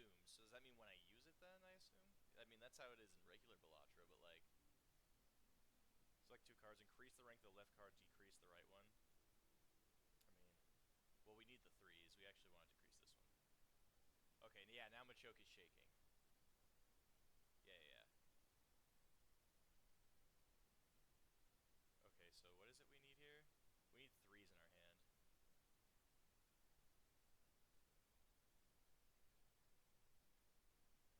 assume. So does that mean when I use it then, I assume? I mean, that's how it is in regular Balatro, but like... Select 2 cards, increase the rank of the left card, decrease the right one. I mean... Well, we need the 3s. We actually want to decrease this one. Okay, yeah, now Machoke is shaking. Yeah. Okay, so what is it we need here? We need 3s in our hand.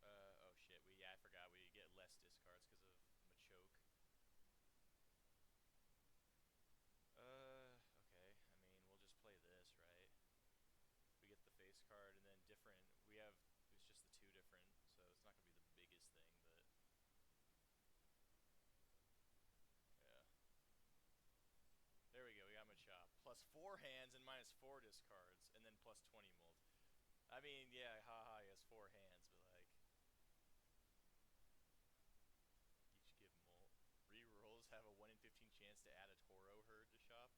Oh shit, I forgot, we get less discards because of Machoke. Okay, I mean, we'll just play this, right? We get the face card, and then different, it's just the 2 different, so it's not going to be the biggest thing, but... Yeah. There we go, we got Machop. Plus 4 hands and minus 4 discards, and then plus 20 molt. I mean, yeah, haha, he has 4 hands, but like... Each give molt. Rerolls have a 1 in 15 chance to add a Toro herd to shop.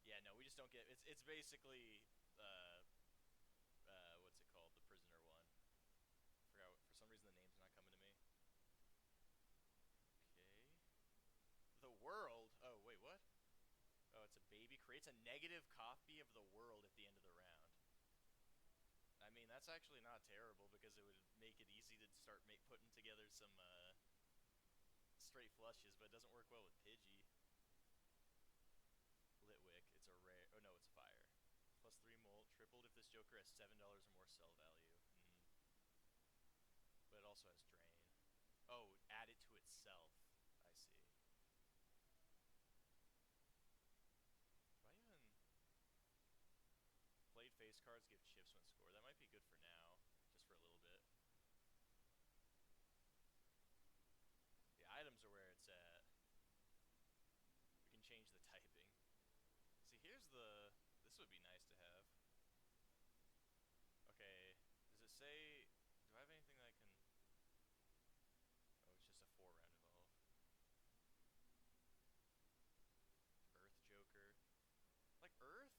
Yeah, no, we just don't get... It's basically... what's it called? The prisoner one. Forgot, for some reason the name's not coming to me. Okay. The world? Oh, wait, what? Oh, it's a baby. Creates a negative copy of the world at the end of the round. I mean, that's actually not terrible because it would make it easy to start putting together some straight flushes, but it doesn't work well with Pidgey. Litwick, it's a rare... Oh, no, it's fire. Plus 3 molt, tripled if this Joker has $7 or more sell value. But it also has drain. Oh, add it to itself. I see. Do I even... Played face cards give chips when scored. That might be good for now, just for a little bit. The items are where it's at. We can change the typing. See, here's the... This would be nice to have. Okay, does it say... Do I have anything that I can... Oh, it's just a 4-round evolve. Earth Joker. Like, Earth?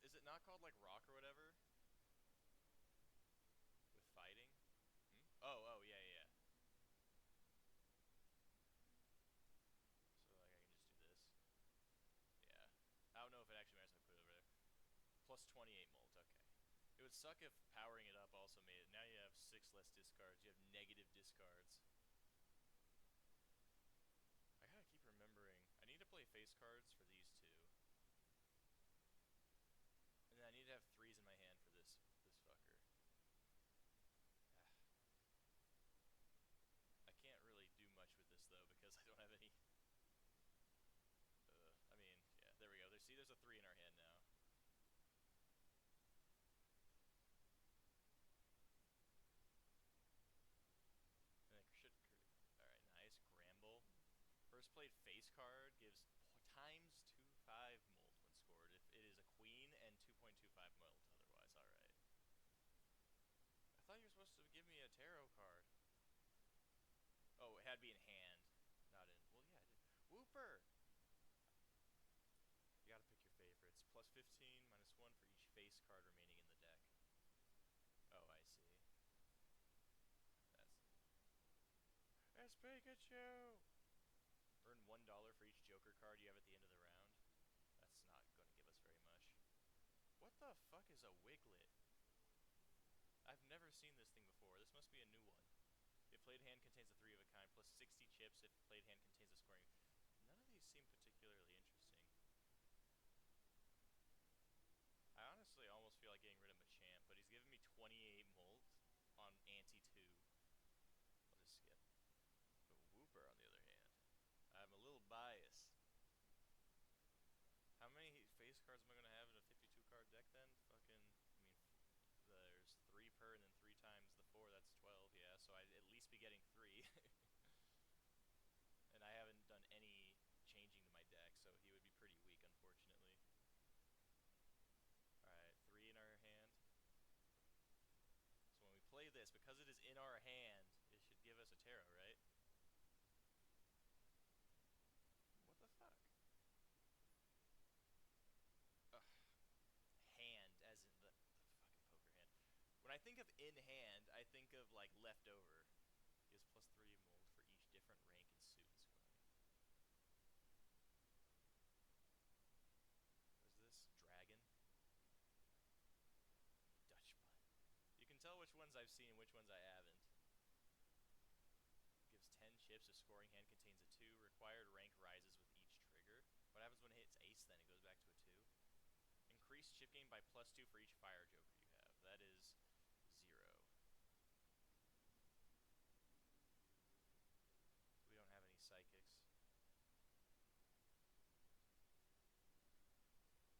Is it not called, like, Rock or whatever? With fighting? Oh, yeah. So, like, I can just do this. Yeah. I don't know if it actually matters if I put it over there. Plus 28 molt, okay. It would suck if powering it up also made it. Now you have 6 less discards. You have negative discards. I gotta keep remembering. I need to play face cards for these 2. And then I need to have 3s in my hand for this fucker. I can't really do much with this, though, because I don't have any... I mean, yeah, there we go. There's a 3 in our hand now. And it should... Alright, nice. Gramble. First played face card gives times 2.5 molt when scored if it is a queen, and 2.25 molt otherwise. Alright. I thought you were supposed to give me a tarot card. Oh, it had to be in hand, not in... Well, yeah, I did. Whooper! You gotta pick your favorites. Plus 15, minus 1 for each face card remaining in the deck. Oh, I see. That's Pikachu! Earn $1 for each Joker card you have at the end of the round. That's not going to give us very much. What the fuck is a Wiglet? I've never seen this thing before. This must be a new one. If played hand contains a 3 of a kind, plus 60 chips if played hand contains a scoring. None of these seem particularly interesting. I honestly almost feel like getting rid of Machamp, but he's giving me 28 molt on Ante-2. I'll just skip. But Whooper, on the other hand, I'm a little biased. How many face cards am I going to have in a 52 card deck then? Fucking, I mean, there's 3 per and then 3 times the 4, that's 12, yeah, so I'd at least be getting 3. And I haven't done any changing to my deck, so he would be pretty weak, unfortunately. Alright, 3 in our hand. So when we play this, because it is in our hand, it should give us a tarot, right? What the fuck? Ugh. Hand, as in the fucking poker hand. I think of in hand, I think of like leftover. Gives +3 mold for each different rank and suit and scoring. What is this? Dragon? Dutch butt. You can tell which ones I've seen and which ones I haven't. Gives 10 chips. If scoring hand contains a 2. Required rank rises with each trigger. What happens when it hits ace then? It goes back to a 2. Increase chip gain by +2 for each fire joker you have. That is 0. We don't have any psychics. God damn it.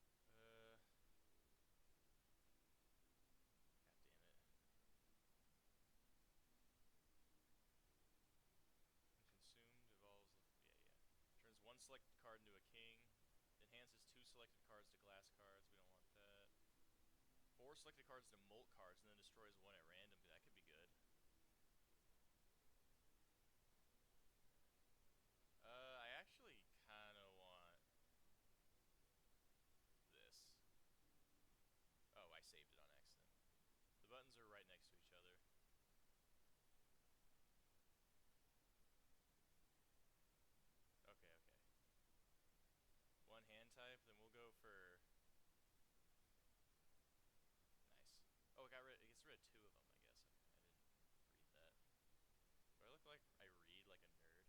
Consumed evolves. Yeah. Turns one selected card into a king. Enhances 2 selected cards to glass cards. We don't want that. 4 selected cards to molt cards, and then destroys 1 at random. That could be good. I actually kind of want this. Oh, I saved it on accident. The buttons are right next to each other. Okay. One hand type, then we'll go for... Nice. Oh, it gets rid of 2 of them, I guess. Okay, I didn't read that. Do I look like I read like a nerd? Nice.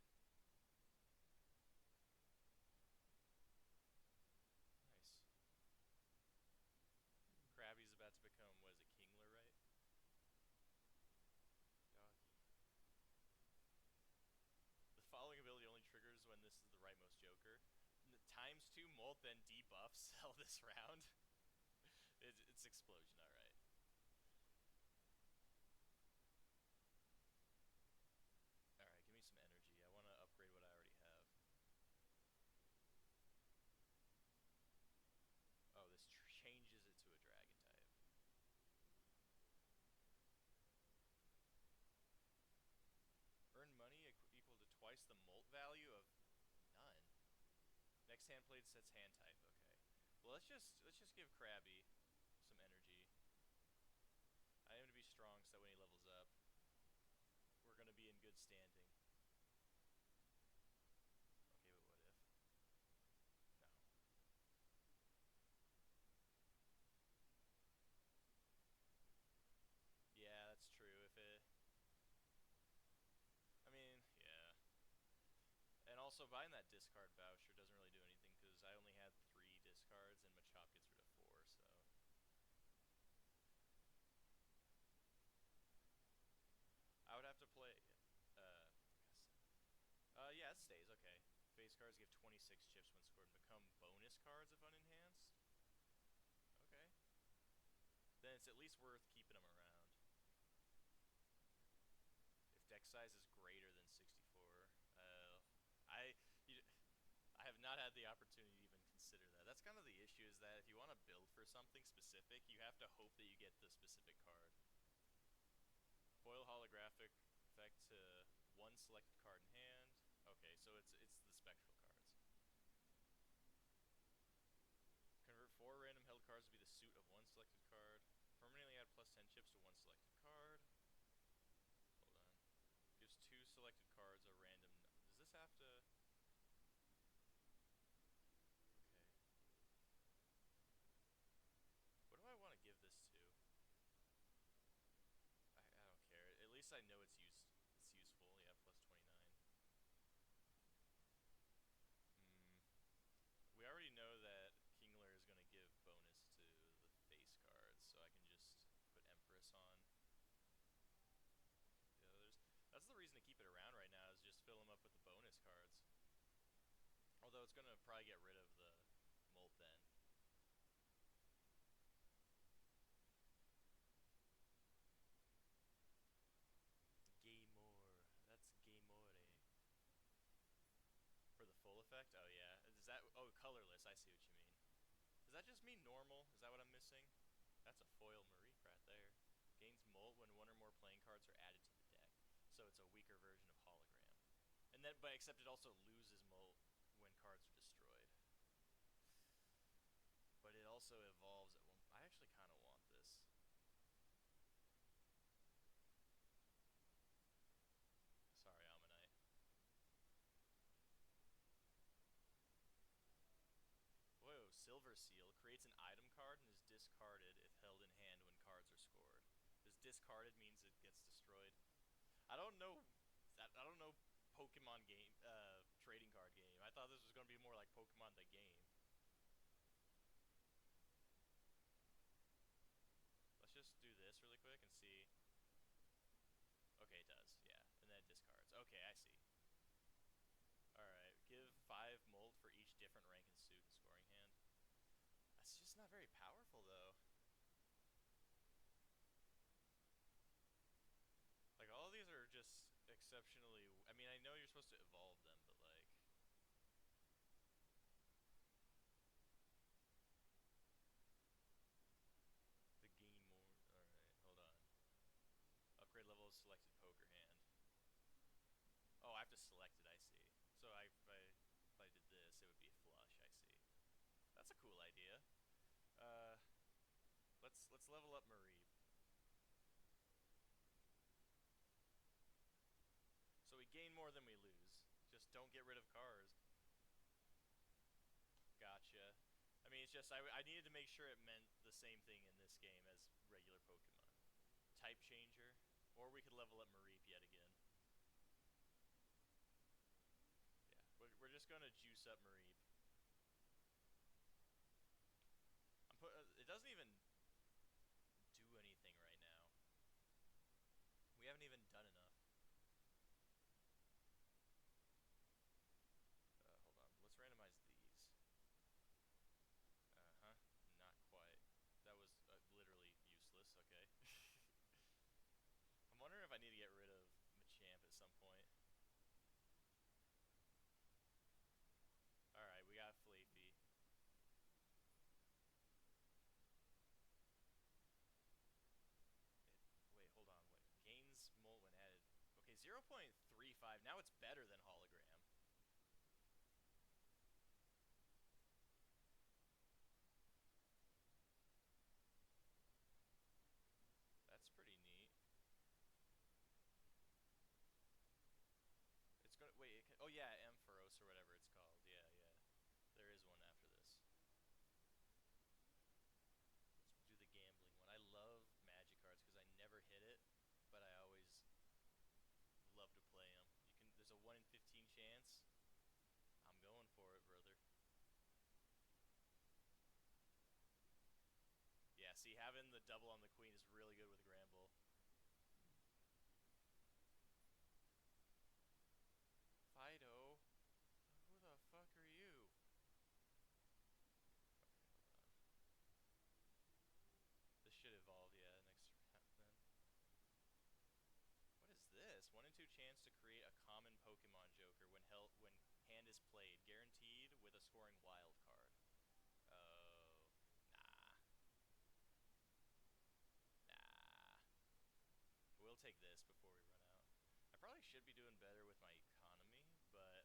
Krabby's about to become, what is it, Kingler, right? Doggy. The following ability only triggers when this is the rightmost joker. Times 2 molt, then debuff sell this round. It's explosion, alright. Alright, give me some energy. I want to upgrade what I already have. Oh, this changes it to a dragon type. Earn money equal to twice the molt value of none. Next hand played sets hand type. Okay. Well, let's just give Krabby some energy. I am to be strong so that when he levels up, we're gonna be in good standing. Okay, but what if? No. Yeah, that's true. If it... I mean, yeah. And also, buying that discard voucher doesn't really do anything, because I only had 3 discards, and Machop gets rid of 4, so... I would have to play... yeah, it stays, okay. Face cards give 26 chips when scored and become bonus cards if unenhanced? Okay. Then it's at least worth keeping them around. If deck size is greater than 64, I have not had the opportunity to even consider that. That's kind of the issue, is that if you want to build for something specific, you have to hope that you get the specific card. Foil holographic effect to 1 selected card in hand. Okay, so it's the spectral cards. Convert 4 random held cards to be the suit of 1 selected card. Permanently add +10 chips to 1 selected card. Hold on. Gives 2 selected cards a random... Does this have to... Okay. What do I want to give this to? I don't care. At least I know it's useful. Yeah, +29. We already know that Kingler is going to give bonus to the face cards, so I can just put Empress on the others. That's the reason to keep it around right now, is just fill them up with the bonus cards. Although it's going to probably get rid of the Molt then. Gaymore. That's Gaymore. For the full effect? Oh yeah. Is that... Oh, colorless. I see what you mean. Does that just mean normal? Is that what I'm missing? That's a foil Marie right there. Gains Molt when 1 or more playing cards are added to the deck. So it's a weaker version of Hologram. And then, but except it also loses Molt when cards are destroyed. But it also evolves at one... I actually kind of want this. Silver Seal creates an item card and is discarded if held in hand when cards are scored. Does discarded means it gets destroyed? I don't know. I don't know Pokemon game, trading card game. I thought this was gonna be more like Pokemon the game. Let's just do this really quick and see. Okay, it does. Yeah, and then it discards. Okay, I see. All right, give 5 molt for each different rank and suit and scoring hand. That's just not very powerful though. Like all of these are just exceptionally. I mean, I know you're supposed to evolve them, but like the gain more. All right, hold on. Upgrade level of selected poker hand. Oh, I have to select it. I see. So if I did this, it would be a flush. I see. That's a cool idea. Uh, let's level up Marie. So we gain more than we lose. Just don't get rid of cars. Gotcha. I mean, it's just I needed to make sure it meant the same thing in this game as regular Pokemon. Type changer, or we could level up Mareep yet again. Yeah, we're just gonna juice up Mareep. It doesn't even do anything right now. We haven't even done enough. Hold on. Let's randomize these. Uh huh. Not quite. That was literally useless. Okay. I'm wondering if I need to get rid of Machamp at some point. All right, we got Flaffy. Wait, hold on. Wait. Gains molt when added. Okay, 0.35. Now it's better than hologram. That's pretty neat. It's gonna wait. Oh yeah, Ampharos or whatever it's called. Yeah, yeah. There is one after this. Let's do the gambling one. I love magic cards because I never hit it, but I always love to play them. You can. There's a 1 in 15 chance. I'm going for it, brother. Yeah. See, having the double on the queen is really good with Gramble. Fido, who the fuck are you? Okay, hold on. This should evolve, yeah, next round then. What is this? 1 in 2 chance to create a common Pokemon Joker when hand is played, guaranteed with a scoring wild card. Oh, nah, nah. We'll take this before we run out. I probably should be doing better with my economy, but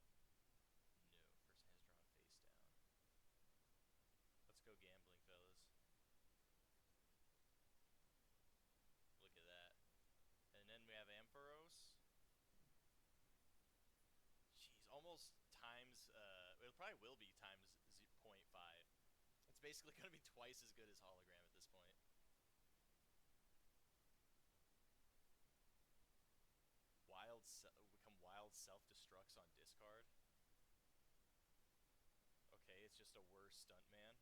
no. First hand's drawn face down. Let's go gambling, fellas. Look at that. And then we have Ampharos. Jeez, almost times. It probably will be times 0.5. It's basically going to be twice as good as hologram at this point. Become wild self destructs on discard. Okay, it's just a worse stuntman.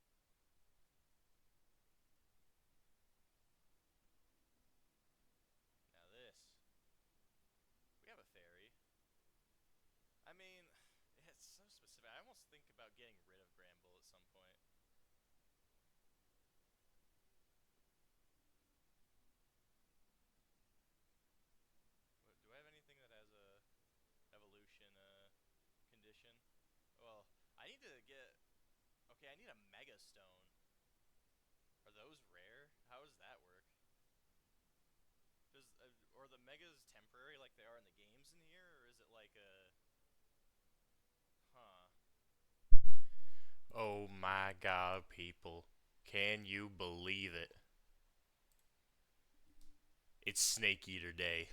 Now this. We have a fairy. I mean, it's so specific. I almost think about getting rid of Gramble at some point. Do I have anything that has a evolution condition? Well, I need to get. Okay, I need a Mega Stone. Are those rare? How does that work? Does or the megas temporary like they are in the games in here, or is it like a? Huh. Oh my god, people. Can you believe it? It's Snake Eater Day.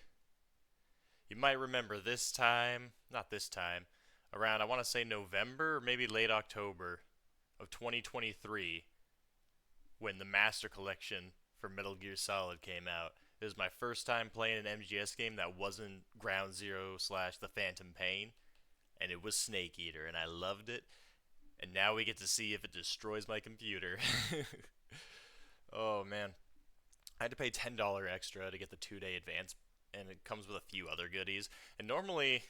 You might remember this time, not this time, around I want to say November or maybe late October. of 2023 when the Master Collection for Metal Gear Solid came out. It was my first time playing an MGS game that wasn't Ground Zero slash The Phantom Pain, and it was Snake Eater, and I loved it. And now we get to see if it destroys my computer. Oh man, I had to pay $10 extra to get the 2 day advance, and it comes with a few other goodies. And normally,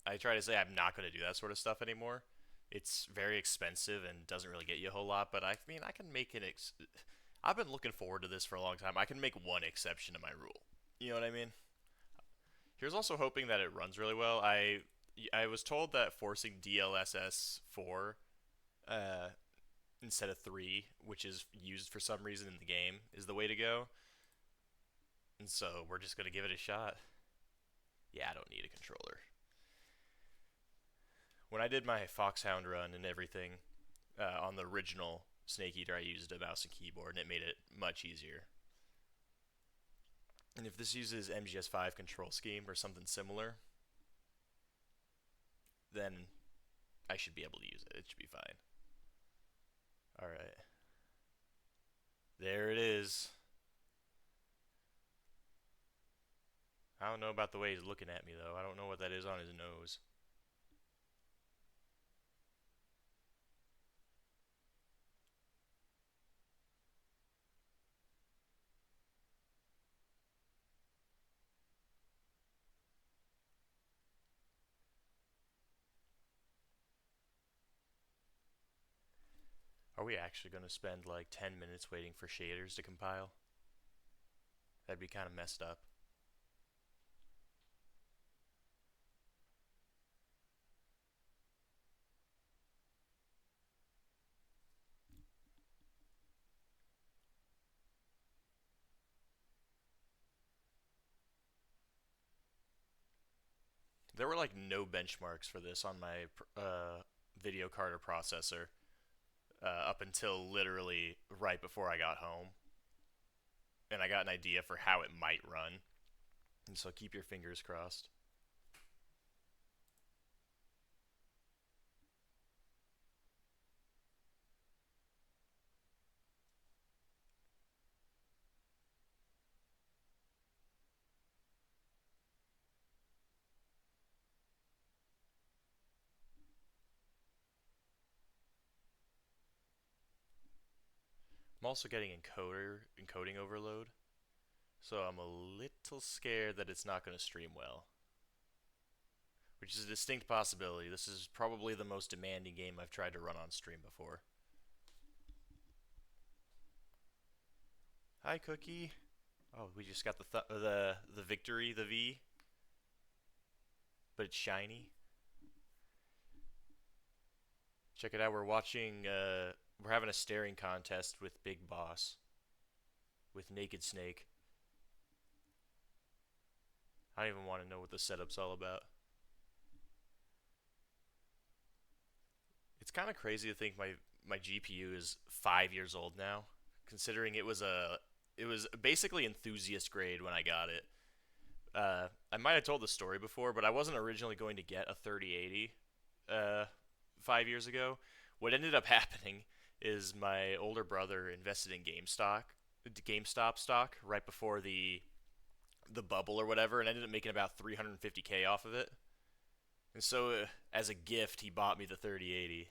I try to say I'm not going to do that sort of stuff anymore. It's very expensive and doesn't really get you a whole lot, but I mean, I can make I've been looking forward to this for a long time. I can make one exception to my rule. You know what I mean? Here's also hoping that it runs really well. I was told that forcing DLSS 4 uh, instead of 3, which is used for some reason in the game, is the way to go. And so we're just going to give it a shot. Yeah, I don't need a controller. When I did my Foxhound run and everything on the original Snake Eater, I used a mouse and keyboard, and it made it much easier. And if this uses MGS5 control scheme or something similar, then I should be able to use it. It should be fine. Alright. There it is. I don't know about the way he's looking at me, though. I don't know what that is on his nose. Are we actually going to spend like 10 minutes waiting for shaders to compile? That'd be kind of messed up. There were like no benchmarks for this on my video card or processor up until literally right before I got home. And I got an idea for how it might run. And so keep your fingers crossed. I'm also getting encoding overload, so I'm a little scared that it's not going to stream well, which is a distinct possibility. This is probably the most demanding game I've tried to run on stream before. Hi, Cookie. Oh, we just got the victory, the V, but it's shiny. Check it out. We're watching. We're having a staring contest with Big Boss, with Naked Snake. I don't even want to know what the setup's all about. It's kind of crazy to think my GPU is 5 years old now, considering it was basically enthusiast grade when I got it. I might have told the story before, but I wasn't originally going to get a 3080 uh, 5 years ago. What ended up happening is my older brother invested in GameStop stock right before the bubble or whatever, and ended up making about 350K off of it. And so, as a gift, he bought me the 3080.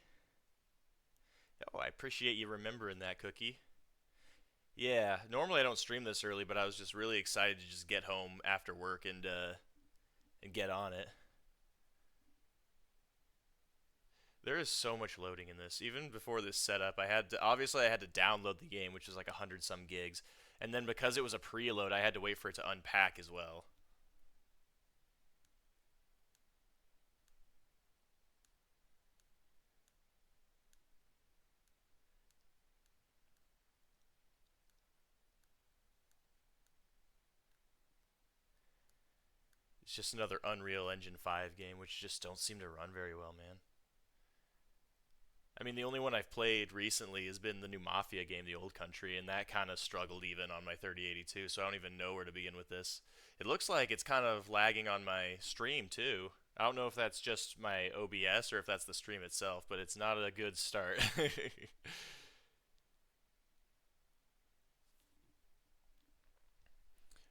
Oh, I appreciate you remembering that, Cookie. Yeah, normally I don't stream this early, but I was just really excited to just get home after work and get on it. There is so much loading in this. Even before this setup, I had to download the game, which was like 100 some gigs, and then because it was a preload, I had to wait for it to unpack as well. It's just another Unreal Engine 5 game, which just don't seem to run very well, man. I mean, the only one I've played recently has been the new Mafia game, The Old Country, and that kind of struggled even on my 3082, so I don't even know where to begin with this. It looks like it's kind of lagging on my stream, too. I don't know if that's just my OBS or if that's the stream itself, but it's not a good start.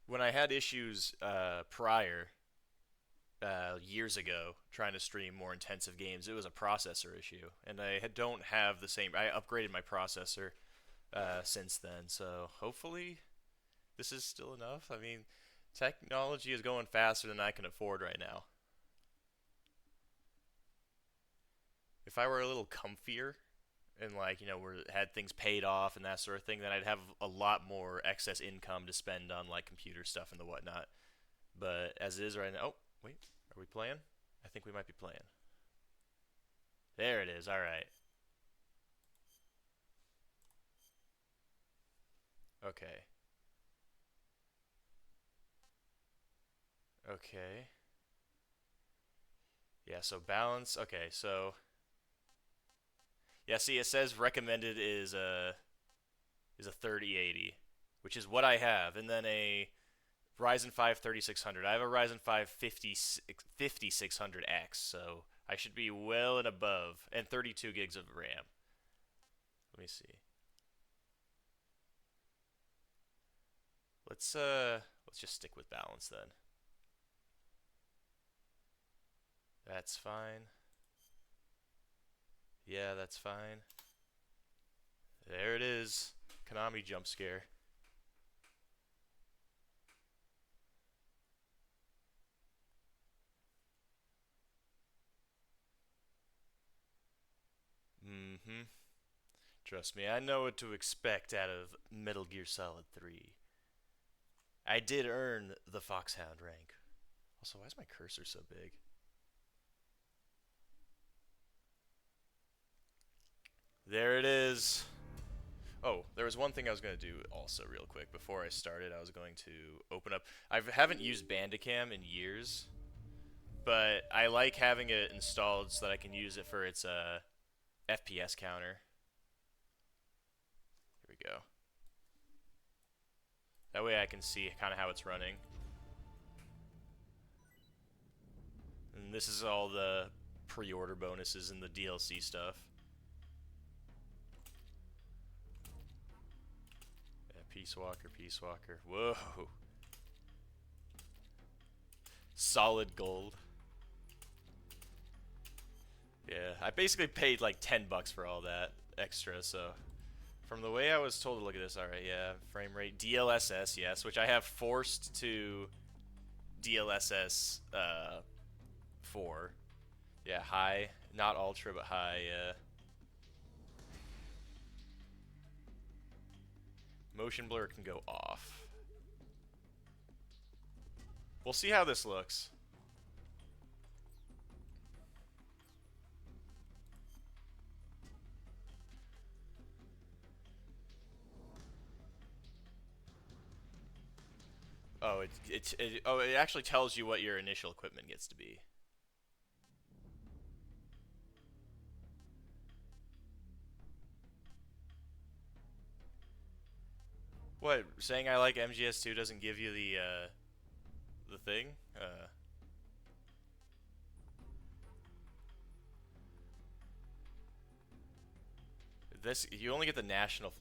When I had issues prior, years ago, trying to stream more intensive games, it was a processor issue, and don't have the same. I upgraded my processor since then, so hopefully this is still enough. I mean, technology is going faster than I can afford right now. If I were a little comfier and like had things paid off and that sort of thing, then I'd have a lot more excess income to spend on like computer stuff and the whatnot. But as it is right now, oh wait, are we playing? I think we might be playing. There it is. All right. Okay. Okay. Yeah. So balance. Okay. So yeah. See, it says recommended is a 3080, which is what I have, and then a Ryzen 5 3600. I have a Ryzen 5 5600X, so I should be well and above, and 32 gigs of RAM. Let me see. Let's just stick with balance then. That's fine. Yeah, that's fine. There it is. Konami jump scare. Mm-hmm. Trust me, I know what to expect out of Metal Gear Solid 3. I did earn the Foxhound rank. Also, why is my cursor so big? There it is. Oh, there was one thing I was going to do also real quick before I started. I was going to open up. I haven't used Bandicam in years, but I like having it installed so that I can use it for its FPS counter. Here we go. That way I can see kind of how it's running. And this is all the pre-order bonuses and the DLC stuff. Yeah, Peace Walker, Peace Walker. Whoa. Solid gold. Yeah, I basically paid like 10 bucks for all that extra, so from the way I was told to look at this, alright, yeah, frame rate, DLSS, yes, which I have forced to DLSS 4. Yeah, high, not ultra, but high, motion blur can go off. We'll see how this looks. Oh, it actually tells you what your initial equipment gets to be. What, saying I like MGS2 doesn't give you the thing? This you only get the national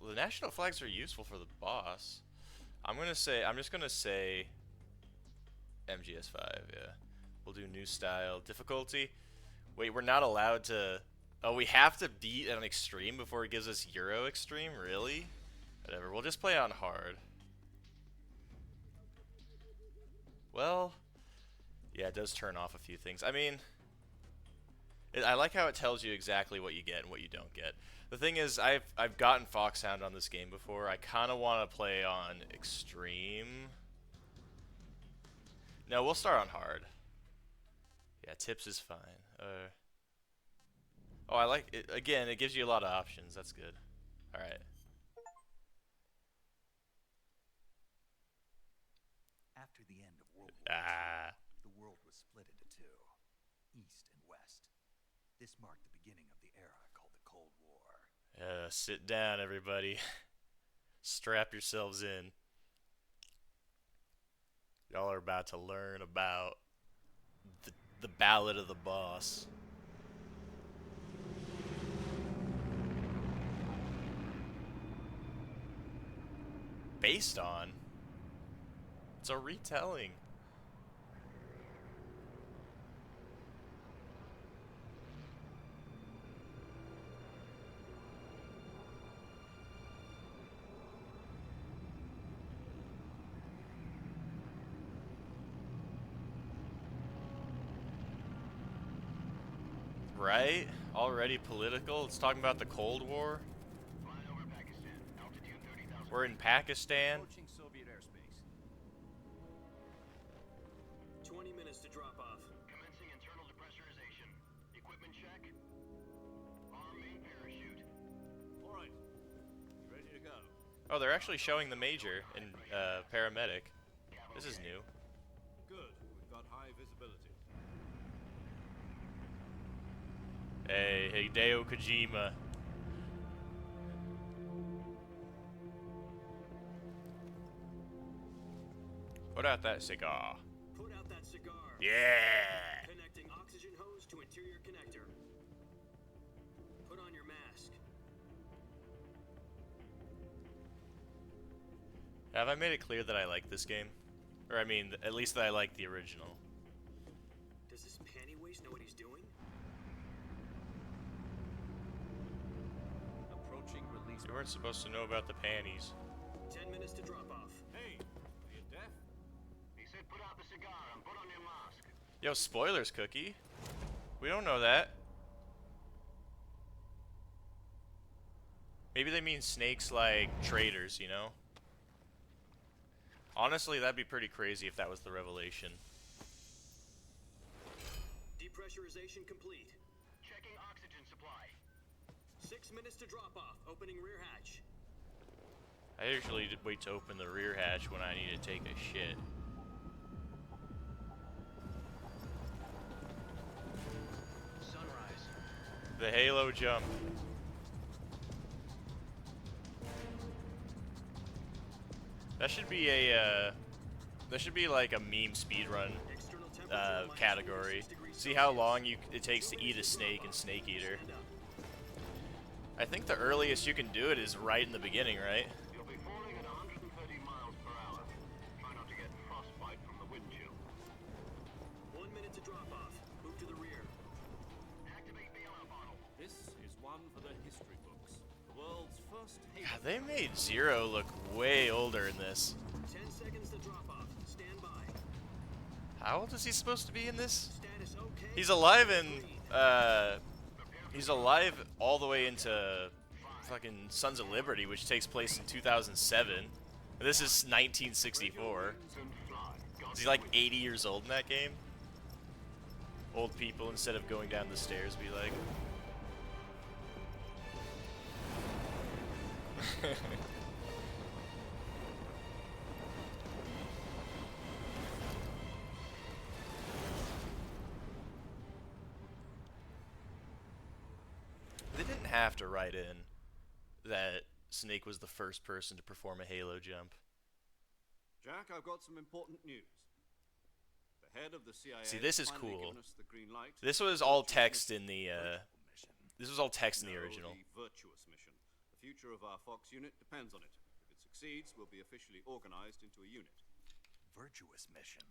flags are useful for the boss. I'm just gonna say MGS5, yeah. We'll do new style difficulty. Wait, we're not allowed to. Oh, we have to beat an extreme before it gives us Euro extreme? Really? Whatever, we'll just play on hard. Well, yeah, it does turn off a few things. I mean, I like how it tells you exactly what you get and what you don't get. The thing is, I've gotten Foxhound on this game before. I kind of want to play on extreme. No, we'll start on hard. Yeah, tips is fine. Oh, I like it. Again, it gives you a lot of options. That's good. All right. After the end of World War Ah. II, the world was split into two, East and West. This marked the beginning of the era called the Cold War. Sit down, everybody. Strap yourselves in. Y'all are about to learn about the The Ballad of the Boss. Based on? It's a retelling. Right? Already political? It's talking about the Cold War? We're in Pakistan. Approaching Soviet airspace. 20 minutes to drop off. Commencing internal depressurization. Equipment check. Arm main parachute. All right. Ready to go. Oh, they're actually showing the major and paramedic. This is new. Good. We've got high visibility. Hey, Hideo Kojima. Put out that cigar. Put out that cigar. Yeah! Connecting oxygen hose to interior connector. Put on your mask. Have I made it clear that I like this game? Or I mean, at least that I like the original. Does this panty waste know what he's doing? Approaching release. You weren't supposed to know about the panties. 10 minutes to drop off. Hey, are you deaf? He said put out the cigar and put on your mask. Yo, spoilers, Cookie. We don't know that. Maybe they mean snakes like traitors, you know? Honestly, that'd be pretty crazy if that was the revelation. Depressurization complete. Checking oxygen supply. 6 minutes to drop off. Opening rear hatch. I usually wait to open the rear hatch when I need to take a shit. Sunrise. The Halo jump. That should be a, that should be like a meme speedrun External temperature minus category. 46 degrees See how Celsius. long it takes to eat a snake in Snake Eater. Stand up. I think the earliest you can do it is right in the beginning, right? You'll be falling at 130 miles per hour. Try not to get frostbite from the wind chill. 1 minute to drop off. Move to the rear. Activate bailout bottle. This is one for the history books. The world's first Halo. God, they made Zero look way older in this. 10 seconds to drop off. Stand by. How old is he supposed to be in this? Status okay. He's alive in, Green. he's alive all the way into fucking Sons of Liberty, which takes place in 2007. And this is 1964. Is he like 80 years old in that game? Old people, instead of going down the stairs, be like... They didn't have to write in that Snake was the first person to perform a Halo jump. Jack, I've got some important news. The head of the CIA See, this is has finally cool. given us the green light. This was all text in the, Mission. this was all text in the No, original. The virtuous mission. The future of our Fox unit depends on it. If it succeeds, we'll be officially organized into a unit. Virtuous mission.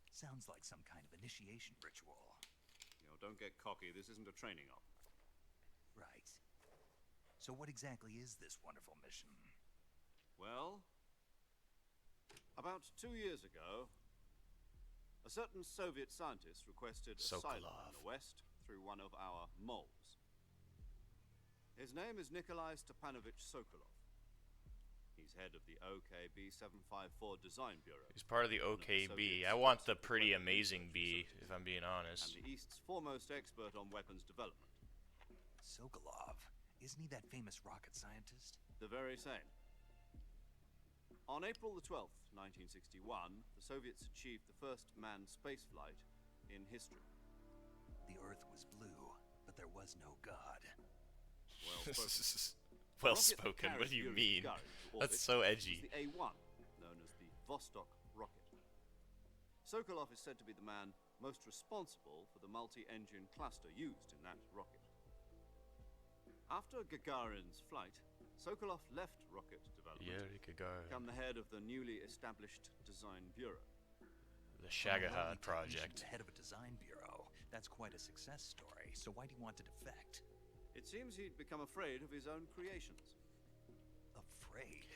Sounds like some kind of initiation ritual. You know, don't get cocky. This isn't a training op. Right. So what exactly is this wonderful mission? Well, about 2 years ago, a certain Soviet scientist requested asylum Sokolov. in the West through one of our moles. His name is Nikolai Stepanovich Sokolov. He's head of the OKB 754 Design Bureau. He's part of the one of OKB. Soviet's I want the top pretty weapons amazing research B, if I'm being and honest. the East's foremost expert on weapons development. Sokolov. Isn't he that famous rocket scientist? The very same. On April the 12th, 1961, the Soviets achieved the first manned spaceflight in history. The Earth was blue, but there was no God. Well spoken. Well The rocket that spoken, what carried do you Yuri mean? Gagarin to orbit That's so was edgy. the A-1, known as the Vostok rocket. Sokolov is said to be the man most responsible for the multi-engine cluster used in that rocket. After Gagarin's flight, Sokolov left rocket development Yuri to Gagarin. become the head of the newly established Design Bureau. The Well, Shagahad technician Project. Head of a design bureau. That's quite a success story. So why do you want to defect? It seems he'd become afraid of his own creations. Afraid?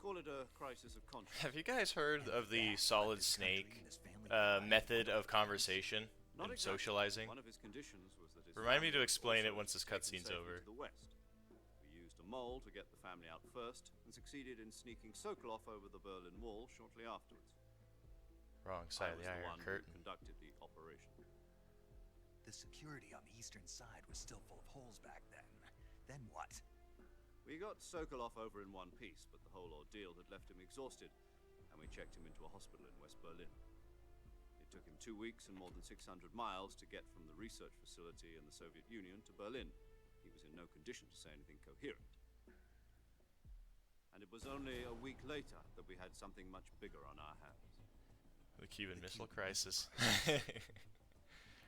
Call it a crisis of conscience. Have you guys heard of the That Solid left his country Snake and his family method of conversation Not and exactly. socializing? One of his conditions was that his Remind me to family explain it also once this taken cutscene's safely over. to the west. We used a mole to get the family out first, and succeeded in sneaking Sokolov over the Berlin Wall shortly afterwards. Wrong I side of was the the Iron one who Curtain. conducted the operation. The security on the eastern side was still full of holes back then. Then what? We got Sokolov over in one piece, but the whole ordeal had left him exhausted, and we checked him into a hospital in West Berlin. It took him 2 weeks and more than 600 miles to get from the research facility in the Soviet Union to Berlin. He was in no condition to say anything coherent. And it was only a week later that we had something much bigger on our hands. The Cuban Missile Crisis.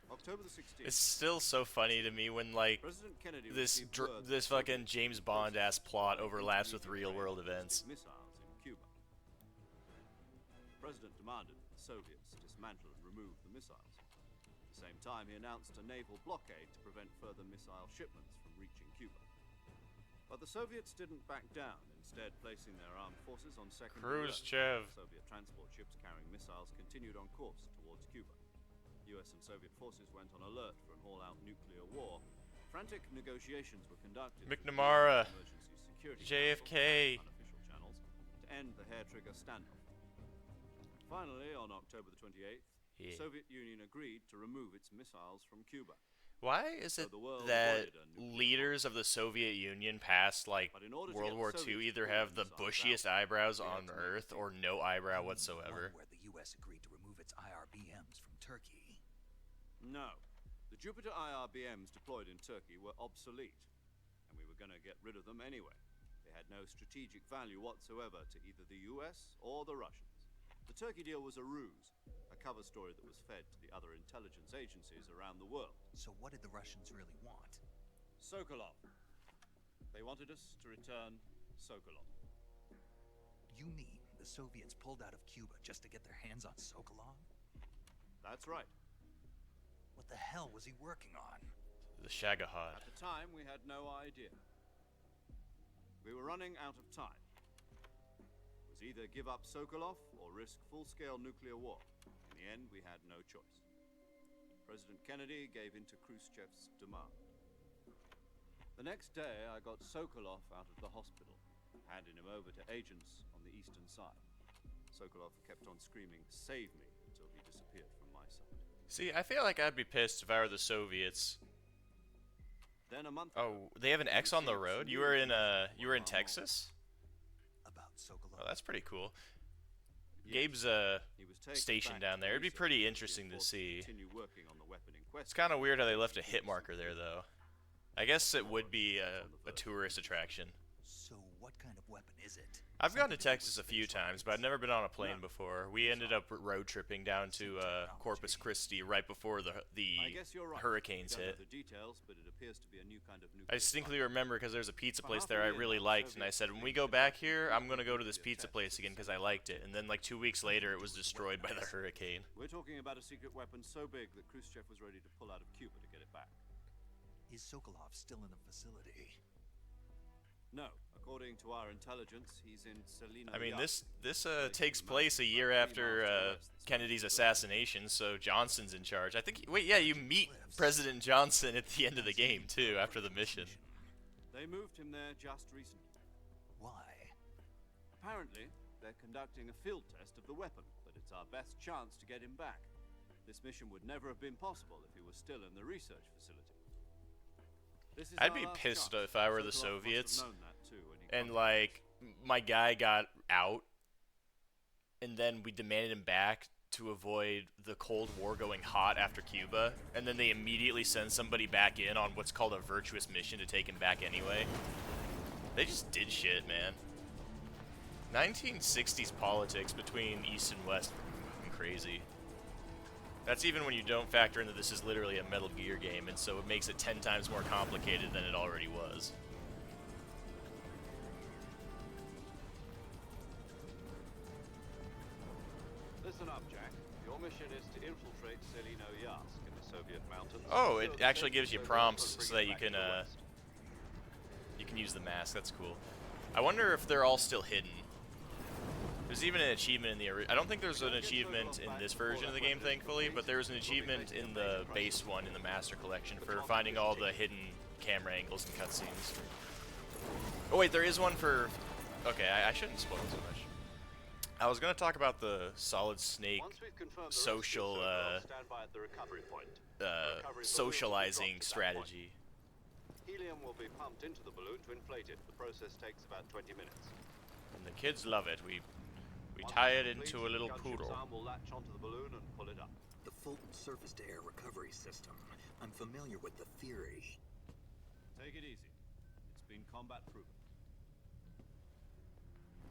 October the 16th. It's still so funny to me when like President Kennedy this received word that this the fucking Soviets James were Bond ass processing plot an overlaps with intermediate real world array of events. missiles in Cuba. The president demanded that the Soviets dismantle and remove the missiles. At the same time, he announced a naval blockade to prevent further missile shipments from reaching Cuba. But the Soviets didn't back down, instead placing their armed forces on secondary alert. Khrushchev. Soviet transport ships carrying missiles continued on course towards Cuba. US and Soviet forces went on alert for an all-out nuclear war. Frantic negotiations were conducted with the McNamara. Emergency Security JFK. Council, unofficial channels, to end the hair-trigger standoff. Finally, on October the 28th, Yeah. the Soviet Union agreed to remove its missiles from Cuba. Why is it So the world that avoided a nuclear leaders of the Soviet Union past like But in order to World get War the II Soviets either to pull have the missiles bushiest out, eyebrows they had on to make Earth or no eyebrow One whatsoever? where the U.S. agreed to remove its IRBMs from Turkey. No. The Jupiter IRBMs deployed in Turkey were obsolete, and we were going to get rid of them anyway. They had no strategic value whatsoever to either the US or the Russians. The Turkey deal was a ruse, a cover story that was fed to the other intelligence agencies around the world. So what did the Russians really want? Sokolov. They wanted us to return Sokolov. You mean the Soviets pulled out of Cuba just to get their hands on Sokolov? That's right. What the hell was he working on? The Shagahad. At the time, we had no idea. We were running out of time. It was either give up Sokolov or risk full-scale nuclear war. In the end, we had no choice. President Kennedy gave in to Khrushchev's demand. The next day, I got Sokolov out of the hospital, handing him over to agents on the eastern side. Sokolov kept on screaming, "Save me," until he disappeared from my sight. See, I feel like I'd be pissed if I were the Soviets. Then a month Oh, they have an X on the road. You were in Texas. About Sokolov? Oh, that's pretty cool. Yes. Gabe's He was taken stationed back down to there. It'd be research pretty and interesting to forced see. Continue working on the weapon in question. It's kind of weird how they left a hit marker there, though. I guess it would be a tourist attraction. So what kind of weapon is it? I've gone to Something do Texas a with few space times, but I've rockets? never been on a plane No. before. We ended up road tripping down to Corpus Christi right before the I guess you're right. hurricanes We don't hit. know the details, but it appears to be a new kind of nuclear I distinctly strike. remember because there's a pizza For place half there a I year really now, liked, and I Soviets said, have when been we go back conducting here, I'm gonna go to this nuclear pizza tests place of again the because I liked it. And then like 2 weeks later, it was destroyed by the hurricane. We're talking about a secret weapon so big that Khrushchev was ready to pull out of Cuba to get it back. Is Sokolov still in the facility? No, according to our intelligence, he's in Selina. I mean, Yard. this They takes came out place a about year 3 after miles to the west, that's Kennedy's where it's assassination, so Johnson's in charge. I think. Wait, yeah, you meet President Johnson at the end of the game too, after the mission. They moved him there just recently. Why? Apparently, they're conducting a field test of the weapon, but it's our best chance to get him back. This mission would never have been possible if he was still in the research facility. This is I'd our be last pissed chance. if I were the Sokolov must have Soviets, known that too when he and contacted like us. my guy got out, and then we demanded him back to avoid the Cold War going hot after Cuba, and then they immediately send somebody back in on what's called a virtuous mission to take him back anyway. They just did shit, man. 1960s politics between East and West were fucking crazy. That's even when you don't factor in that this is literally a Metal Gear game, and so it makes it 10 times more complicated than it already was. Listen up, Jack. Your mission is to infiltrate Selino Yask in the Soviet mountains. Oh, it actually gives you prompts so that you can use the mask. That's cool. I wonder if they're all still hidden. There's even an achievement in the I don't think there's an achievement in this version of the game, thankfully, but there was an achievement in the base one in the Master Collection for finding all the hidden camera angles and cutscenes. Oh wait, there is one for... Okay, I shouldn't spoil too much. I was going to talk about the Solid Snake social, socializing strategy. Helium will be pumped into the balloon to inflate it. The process takes about 20 minutes. And the kids love it. We tie it into a little poodle. Will latch onto the balloon and pull it up. The Fulton surface-to-air recovery system. I'm familiar with the theory. Take it easy. It's been combat proven.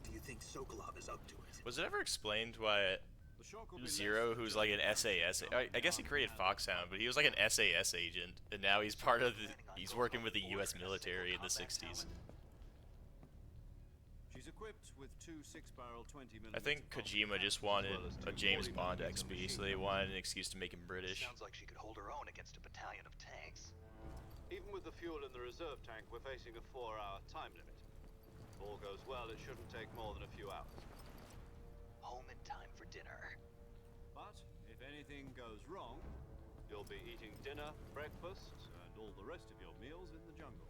Do you think Sokolov is up to it? Was it ever explained why The shock will be Zero, less who's like an SAS... I guess he created Foxhound, but he was like an SAS agent, and now he's part of the... He's working with the U.S. military in the 60s. She's equipped with two 6-barrel 20mm. I think Kojima just wanted a James Bond XP, so they wanted an excuse to make him British. Sounds like she could hold her own against a battalion of tanks. Even with the fuel in the reserve tank, we're facing a 4-hour time limit. If all goes well, it shouldn't take more than a few hours. Home in time for dinner. But if anything goes wrong, you'll be eating dinner, breakfast, and all the rest of your meals in the jungle.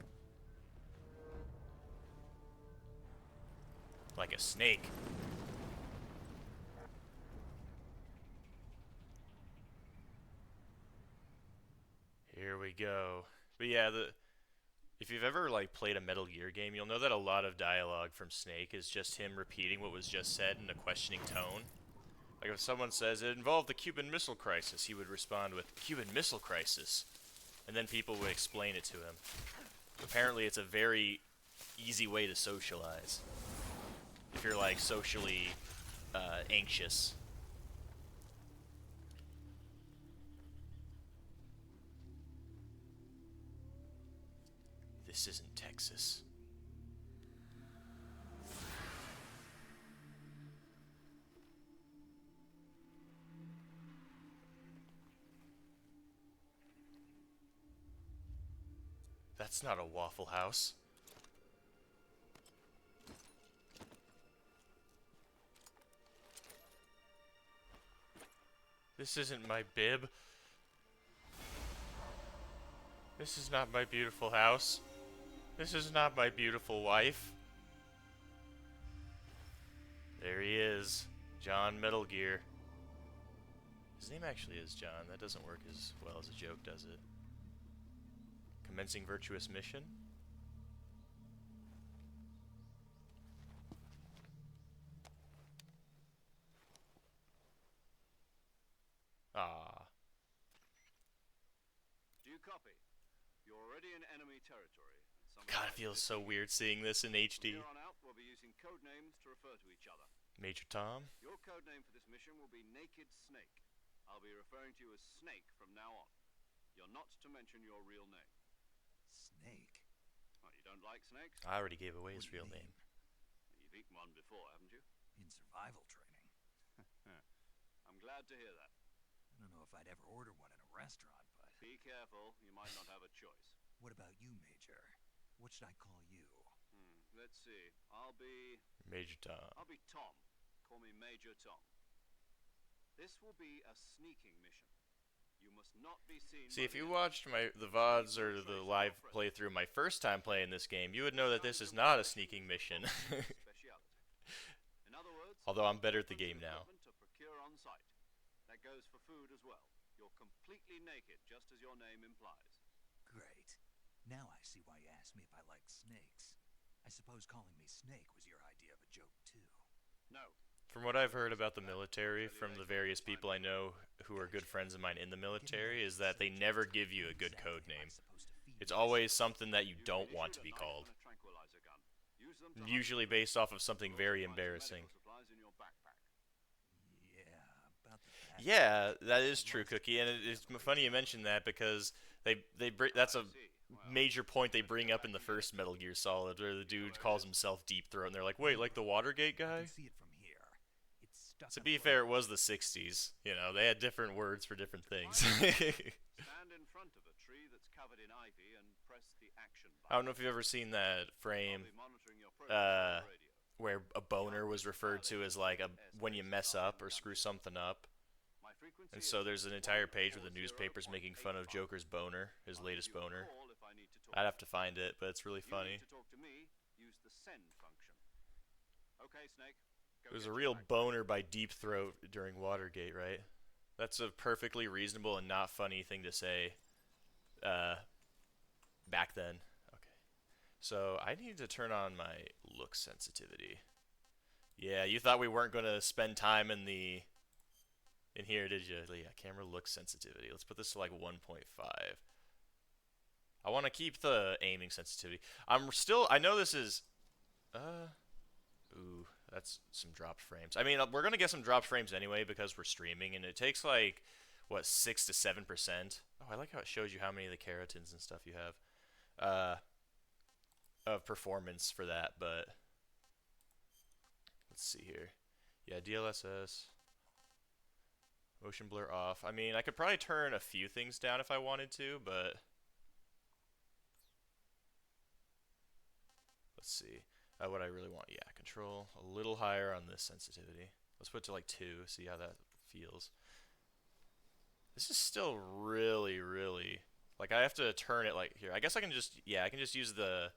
Like a snake. Here we go. But yeah, if you've ever like played a Metal Gear game, you'll know that a lot of dialogue from Snake is just him repeating what was just said in a questioning tone. Like if someone says it involved the Cuban Missile Crisis, he would respond with Cuban Missile Crisis, and then people would explain it to him. Apparently, it's a very easy way to socialize if you're like socially anxious. This isn't Texas. That's not a Waffle House. This isn't my bib. This is not my beautiful house. This is not my beautiful wife. There he is. John Metal Gear. His name actually is John. That doesn't work as well as a joke, does it? Commencing virtuous mission? Ah. Do you copy? You're already in enemy territory. God, it feels so weird seeing this in HD. From here on out, we'll be using code names to refer to each other. Major Tom? Your code name for this mission will be Naked Snake. I'll be referring to you as Snake from now on. You're not to mention your real name. Snake? Oh, you don't like snakes? I already gave away his real name. You've eaten one before, haven't you? In survival training. I'm glad to hear that. I don't know if I'd ever order one in a restaurant, but... Be careful, you might not have a choice. What about you, Major? What should I call you? Let's see. I'll be Major Tom. Tom. Call me Major Tom. This will be a sneaking mission. You must not be seen. See, if you watched the VODs or the live playthrough my first time playing this game, you would know that this is not a sneaking mission. In other words, Although I'm better at the game now. to procure on site. That goes for food as well. You're completely naked, just as your name implies. Great. Now I see why you asked me if I liked snakes. I suppose calling me Snake was your idea of a joke, too. No. From what I've heard about the military, from the various people I know who are good friends of mine in the military, is that they never give you a good code name. It's always something that you don't want to be called. Usually based off of something very embarrassing. Yeah, about the Yeah, that is true, Cookie, and it's funny you mentioned that because that's a major point they bring up in the first Metal Gear Solid, where the dude calls himself Deep Throat, and they're like, "Wait, like the Watergate I can guy?" see it from here. It's stuck To on be the fair, it road. was the '60s. You know, they had different words for different things. Stand in front of a tree that's covered in ivy and press the action I button. don't know if you've ever seen that I'll frame be monitoring your progress on the radio. where a boner was referred to as like a when you mess up or screw something up. My frequency And is so there's an entire page where the 140.85. newspaper's making fun of Joker's boner, his I'll latest give you a boner. call if I need to talk. I'd have to find it, but it's really You funny. need to talk to me, use the send function. Okay, Snake. Go It was get a your real backpack. boner by Deep Throat during Watergate, right? That's a perfectly reasonable and not funny thing to say back then. Okay. So I need to turn on my look sensitivity. Yeah, you thought we weren't going to spend time in here, did you? Yeah, camera look sensitivity. Let's put this to like 1.5. I want to keep the aiming sensitivity. I know this is ooh, that's some dropped frames. I mean, we're going to get some dropped frames anyway because we're streaming, and it takes like what 6 to 7%. Oh, I like how it shows you how many of the keratins and stuff you have of performance for that, but let's see here. Yeah, DLSS. Motion blur off. I mean, I could probably turn a few things down if I wanted to, but let's see. What I really want. Yeah, control a little higher on this sensitivity. Let's put it to like 2, see how that feels. This is still really, really... Like, I have to turn it like here. I guess I can just... Yeah, I can just use the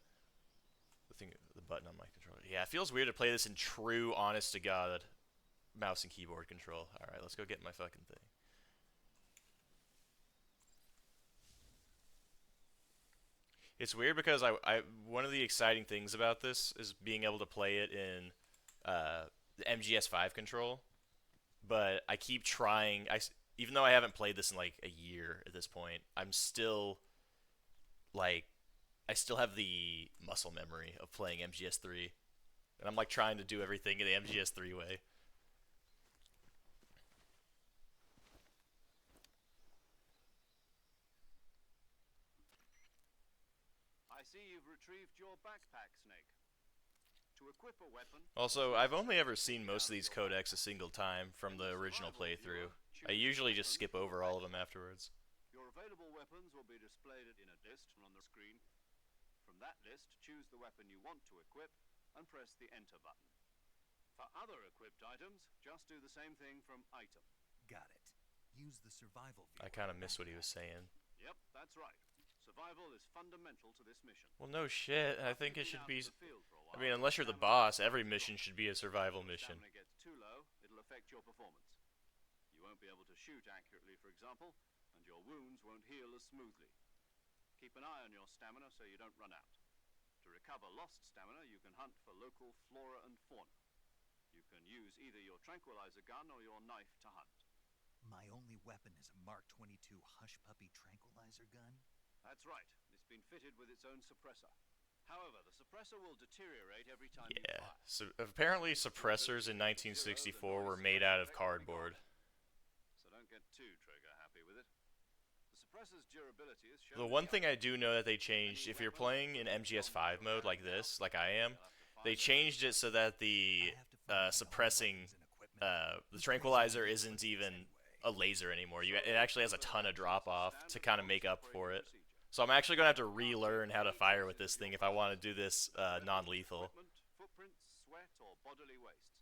button on my controller. Yeah, it feels weird to play this in true, honest-to-God mouse and keyboard control. Alright, let's go get my fucking thing. It's weird because one of the exciting things about this is being able to play it in the MGS5 control, but I keep trying. Even though I haven't played this in like a year at this point, I'm still like I still have the muscle memory of playing MGS3, and I'm like trying to do everything in the MGS3 way. I see you've retrieved your backpack, Snake. To equip a weapon. Also, I've only ever seen most of these codecs a single time from the original playthrough. I usually just skip over all of them afterwards. Your available weapons will be displayed in a list on the screen. From that list, choose the weapon you want to equip and press the enter button. For other equipped items, just do the same thing from item. Got it. Use the survival view. I kind of miss what he was saying. Yep, that's right. Survival is fundamental to this mission. Well, no shit. I think it should be... I mean, While unless you're the boss, every mission should be a survival mission. If stamina gets too low, it'll affect your performance. You won't be able to shoot accurately, for example, and your wounds won't heal as smoothly. Keep an eye on your stamina so you don't run out. To recover lost stamina, you can hunt for local flora and fauna. You can use either your tranquilizer gun or your knife to hunt. My only weapon is a Mark 22 Hush Puppy tranquilizer gun? That's right. It's been fitted with its own suppressor. However, the suppressor will deteriorate every time you Yeah. fire. So apparently suppressors in 1964 were made out of cardboard. So don't get too trigger happy with it. The suppressor's durability is shown The in one the thing I do know that they changed, if you're playing in MGS5 mode like this, like I am, they changed it so that the suppressing, the tranquilizer isn't even a laser anymore. It actually has a ton of drop off to kind of make up for it. So I'm actually going to have to relearn how to fire with this thing if I want to do this non-lethal. Equipment, footprints, sweat, or bodily waste.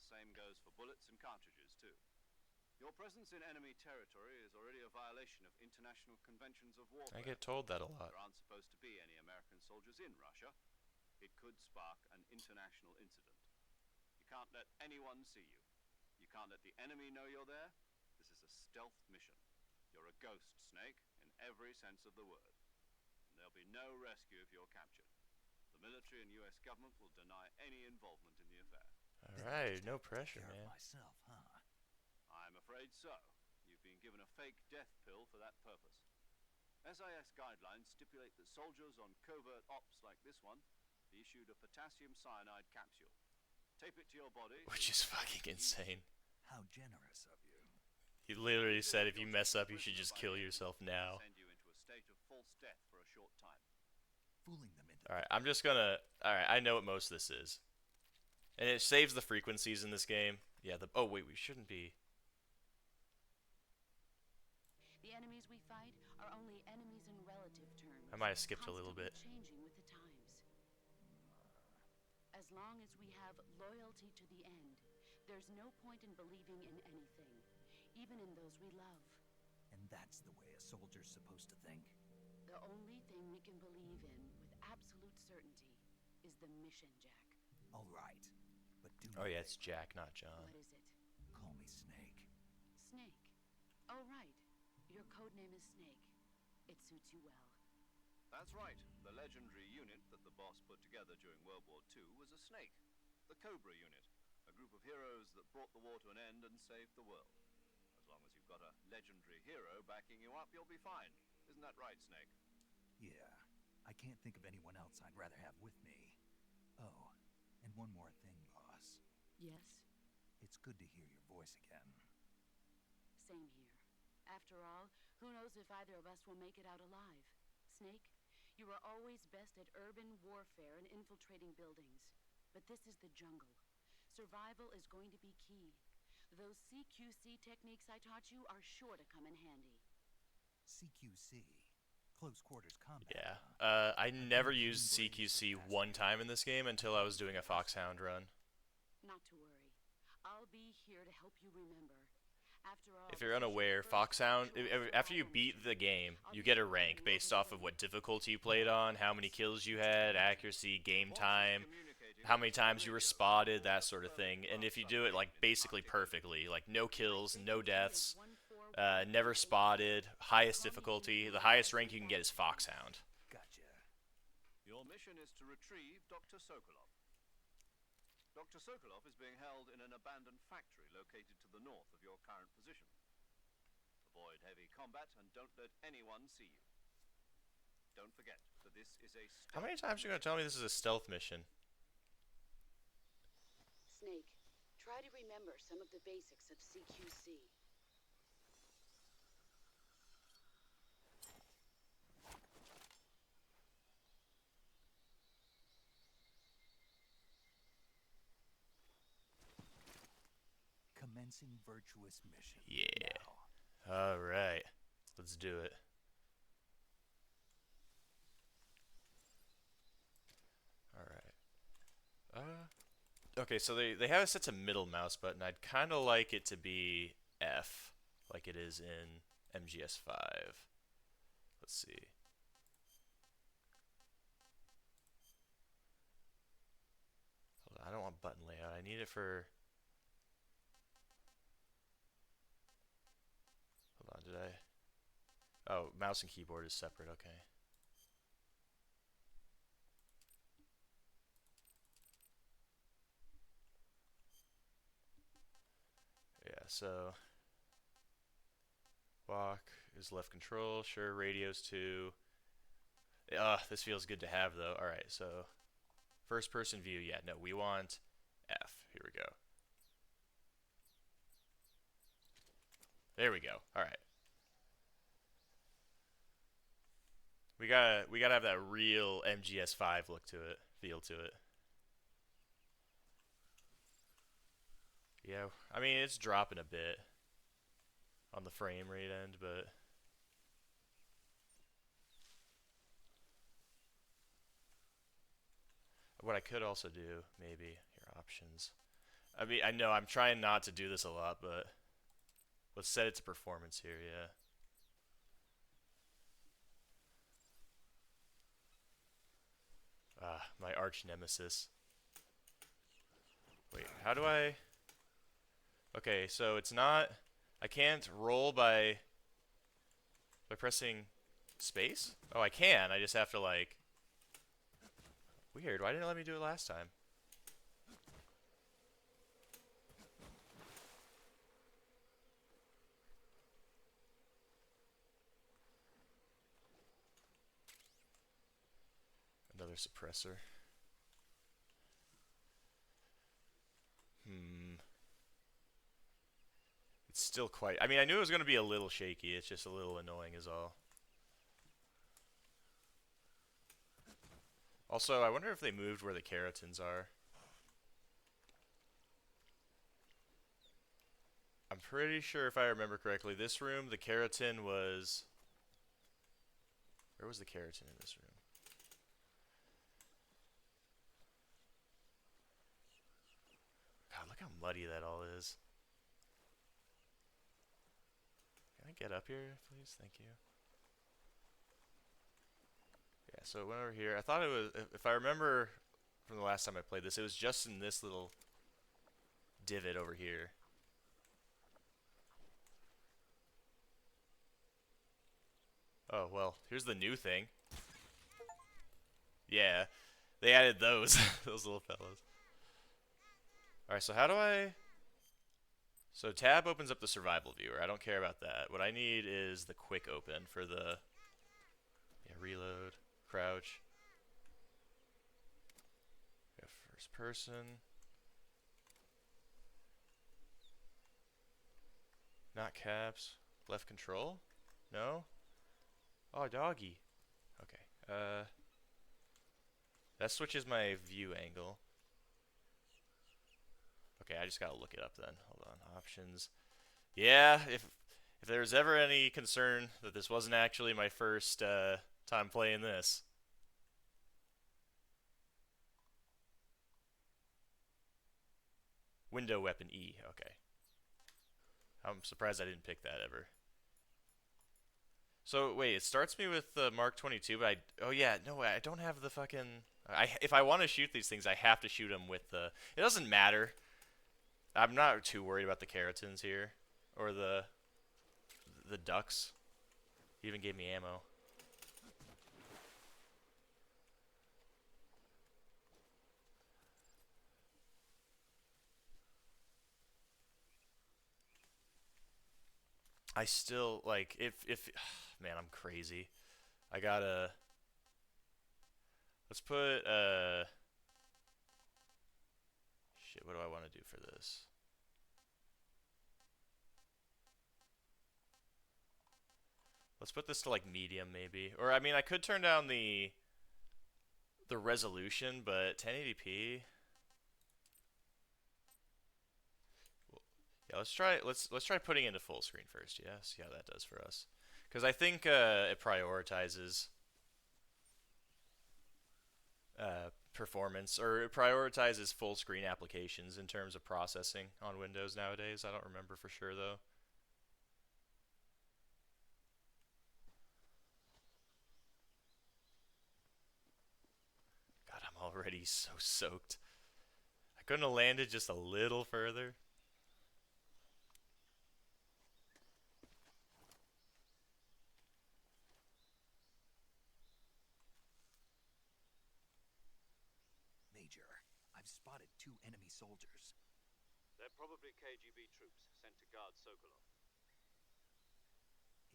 The same goes for bullets and cartridges, too. Your presence in enemy territory is already a violation of international conventions of warfare. I get told that a lot. There aren't supposed to be any American soldiers in Russia. It could spark an international incident. You can't let anyone see you. You can't let the enemy know you're there. This is a stealth mission. You're a ghost, Snake, in every sense of the word. And there'll be no rescue if you're captured. The military and US government will deny any involvement in the affair. Alright, no pressure, Care of man. myself, huh? I'm afraid so. You've been given a fake death pill for that purpose. SIS guidelines stipulate that soldiers on covert ops like this one be issued a potassium cyanide capsule. Tape it to your body. Which is fucking insane. How generous of you. He literally Even said if if you you're mess taken up, you should prisoner just by kill the enemy, yourself we'll now. send you into a state of false death for a short time. Fooling them into Alright, I'm just gonna... Alright, I know what most of this is. And it saves the frequencies in this game. Yeah, the... Oh, wait, we shouldn't be... The enemies we fight are only enemies in relative terms. I might have skipped a little bit. Constantly changing with the times. As long as we have loyalty to the end, there's no point in believing in anything, even in those we love. And that's the way a soldier's supposed to think. The only thing we can believe in with absolute certainty is the mission, Jack. All right, but do Oh me a yeah, it's favor. Jack, not John. What is it? Call me Snake. Snake. Oh, right. Your code name is Snake. It suits you well. That's right. The legendary unit that the boss put together during World War II was a snake. The Cobra unit. A group of heroes that brought the war to an end and saved the world. As long as you've got a legendary hero backing you up, you'll be fine. Isn't that right, Snake? Yeah, I can't think of anyone else I'd rather have with me. Oh, and one more thing, boss. Yes? It's good to hear your voice again. Same here. After all, who knows if either of us will make it out alive? Snake, you were always best at urban warfare and infiltrating buildings. But this is the jungle. Survival is going to be key. Those CQC techniques I taught you are sure to come in handy. CQC. Close quarters combat. Yeah. huh? I never used CQC one time in this game until I was doing a Foxhound run. Not to worry. I'll be here to help you remember. After all, If you're this is your unaware, first Foxhound, actual after you survival beat mission. the game, I'll you be get a following rank you based over off the of what way. difficulty you played on, how many kills you had, accuracy, game Boss is time, communicating how many with the times you were radio spotted, that for sort of further thing. And if you advanced do it like updates in basically Arctic perfectly, like no kills, My no frequency deaths, is 141.8. never spotted, highest difficulty, the highest rank you can get is Foxhound. Gotcha. Your mission is to retrieve Dr. Sokolov. Dr. Sokolov is being held in an abandoned factory located to the north of your current position. Avoid heavy combat and don't let anyone see you. Don't forget that this is a How many stealth times are you going to tell me this is a stealth mission? Snake, try to remember some of the basics of CQC. Commencing virtuous mission. Yeah. Now. Alright. Let's do it. Alright. Okay, so they have it set to middle mouse button. I'd kind of like it to be F, like it is in MGS5. Let's see. Hold on, I don't want button layout. I need it for... Hold on, did I... Oh, mouse and keyboard is separate, okay. Yeah, so... Walk is left control, sure, radios too. This feels good to have though. Alright, so... First person view, yeah, no, we want F. Here we go. There we go, alright. We gotta have that real MGS5 look to it, feel to it. Yeah, I mean, it's dropping a bit on the frame rate end, but... What I could also do, maybe, here, options. I mean, I know I'm trying not to do this a lot, but let's set it to performance here, yeah. Ah, my arch nemesis. Wait, how do I... Okay, so it's not... I can't roll by pressing space? Oh, I can. I just have to, like... Weird, why didn't it let me do it last time? Another suppressor. It's still quite... I mean, I knew it was going to be a little shaky. It's just a little annoying is all. Also, I wonder if they moved where the keratins are. I'm pretty sure, if I remember correctly, this room, the keratin was... Where was the keratin in this room? God, look how muddy that all is. Can I get up here, please? Thank you. Yeah, so it went over here. I thought it was... If I remember from the last time I played this, it was just in this little divot over here. Oh, well, here's the new thing. Yeah, they added those, those little fellas. Alright, so how do I... So tab opens up the survival viewer. I don't care about that. What I need is the quick open for the... Yeah, reload, crouch. Yeah, first person. Not caps. Left control? No? Oh, doggy. Okay. That switches my view angle. Okay, I just gotta look it up then. Hold on. Options. Yeah, if there's ever any concern that this wasn't actually my first time playing this. Window weapon E. Okay. I'm surprised I didn't pick that ever. So wait, it starts me with the Mark 22, but oh yeah, no, I don't have the fucking. If I want to shoot these things, I have to shoot them with the. It doesn't matter. I'm not too worried about the keratins here, or the ducks. He even gave me ammo. I still like if man, I'm crazy. I gotta. Let's put shit, what do I want to do for this? Let's put this to like medium maybe. Or I mean, I could turn down the resolution, but 1080p. Yeah, let's try putting it into full screen first. Yeah, see how that does for us. Cuz I think it prioritizes performance, or it prioritizes full screen applications in terms of processing on Windows nowadays. I don't remember for sure though. God, I'm already so soaked. I couldn't have landed just a little further. Major, I've spotted 2 enemy soldiers. They're probably KGB troops sent to guard Sokolov.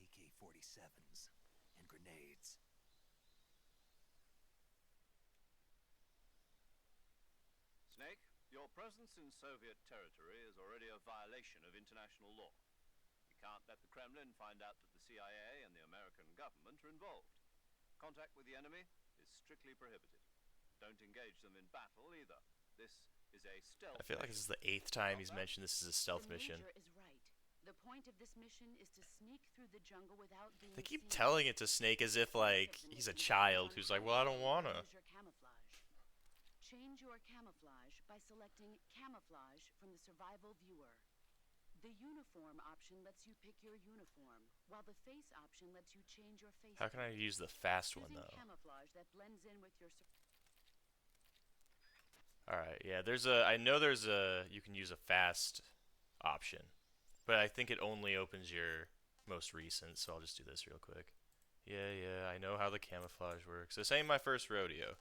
AK-47s and grenades. Snake, your presence in Soviet territory is already a violation of international law. You can't let the Kremlin find out that the CIA and the American government are involved. Contact with the enemy is strictly prohibited. Don't engage them in battle either. This is a stealth. I feel like this is the 8th time he's mentioned this is a stealth mission. The Major is right. The point of this mission is to sneak through the jungle without being They keep seen. telling it to Snake as if like he's a child who's like, well, I don't wanna. Use your camouflage. Change your camouflage by selecting camouflage from the survival viewer. The uniform option lets you pick your uniform, while the face option lets you change your face. How can I use the fast one Choosing though? camouflage that blends in with your Alright, yeah, I know there's a, you can use a fast option, but I think it only opens your most recent, so I'll just do this real quick. Yeah, I know how the camouflage works. This ain't my first rodeo.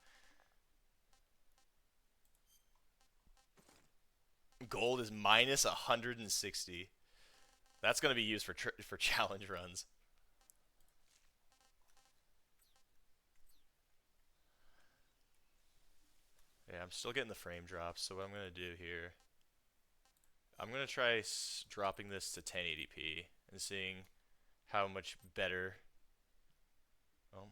Gold is minus 160. That's gonna be used for challenge runs. Yeah, I'm still getting the frame drops, so what I'm gonna do here... I'm gonna try dropping this to 1080p and seeing how much better. Oh.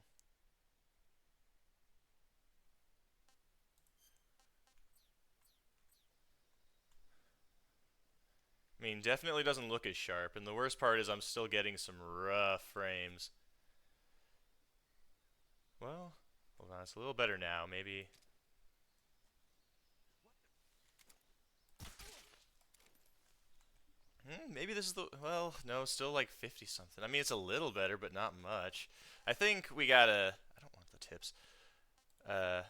I mean, definitely doesn't look as sharp, and the worst part is I'm still getting some rough frames. Well, hold on, it's a little better now, maybe. Maybe this is the, well, no, still like 50 something. I mean, it's a little better, but not much. I think we gotta, I don't want the tips. I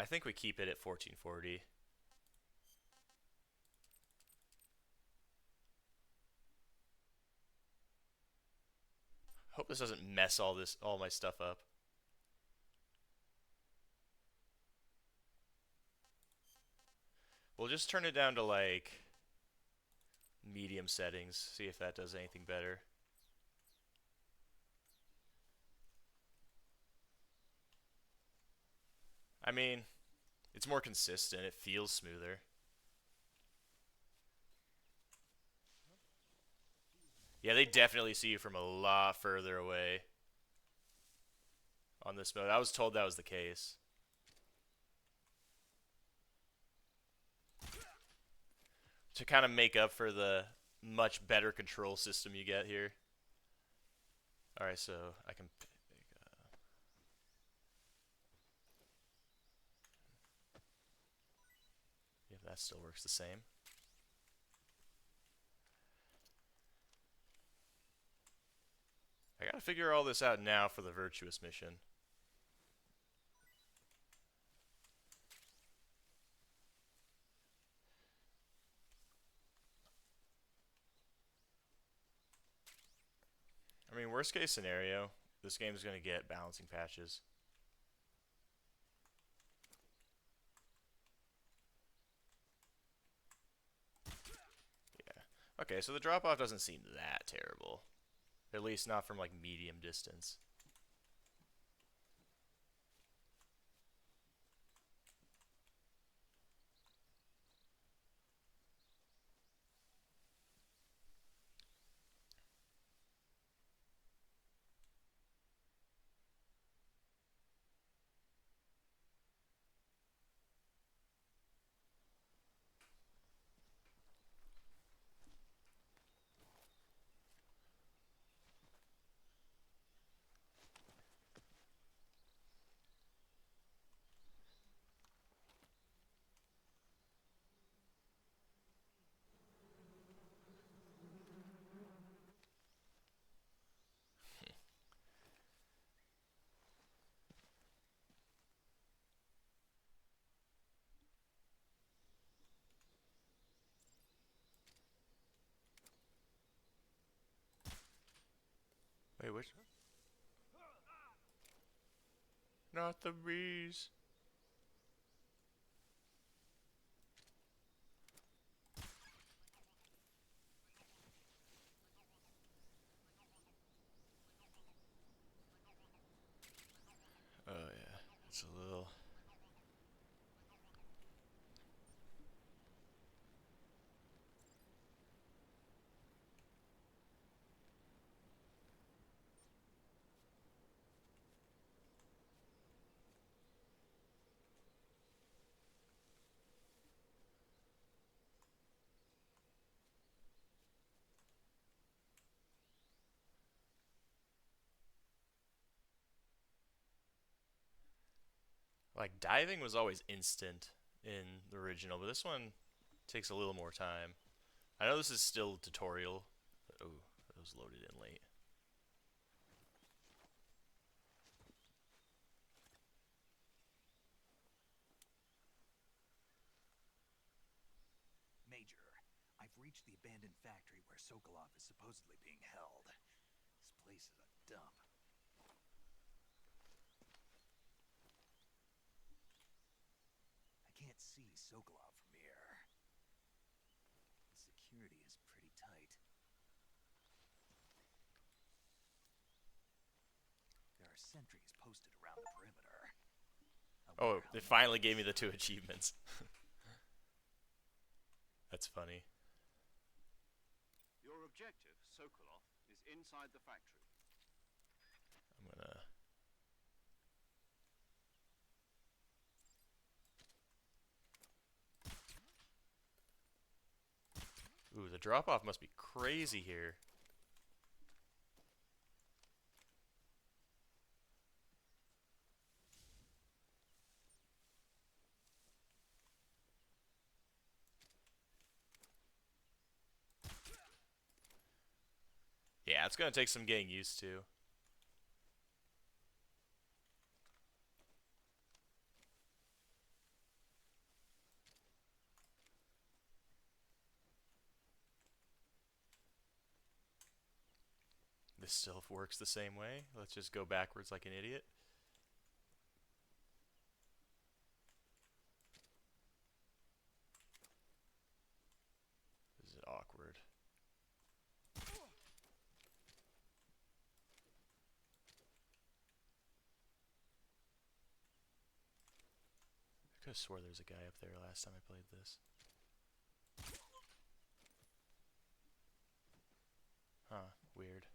think we keep it at 1440. Hope this doesn't mess all my stuff up. We'll just turn it down to like medium settings, see if that does anything better. I mean, it's more consistent, it feels smoother. Yeah, they definitely see you from a lot further away on this mode. I was told that was the case. To kind of make up for the much better control system you get here. Alright, so I can pick, yeah, that still works the same. I gotta figure all this out now for the virtuous mission. I mean, worst case scenario, this game is gonna get balancing patches. Yeah. Okay, so the drop off doesn't seem that terrible. At least not from like medium distance. Wait, which? Not the bees. Oh yeah, it's a little. Like diving was always instant in the original, but this one takes a little more time. I know this is still tutorial. But, oh, it was loaded in late. Major, I've reached the abandoned factory where Sokolov is supposedly being held. This place is a dump. I can't see Sokolov from here. The security is pretty tight. There are sentries posted around the perimeter. Oh, it finally gave me the 2 achievements. That's funny. objective, Sokolov, is inside the factory. I'm gonna... Ooh, the drop-off must be crazy here. Yeah, it's gonna take some getting used to. This still works the same way. Let's just go backwards like an idiot. This is awkward. I could have swore there was a guy up there last time I played this. Huh, weird.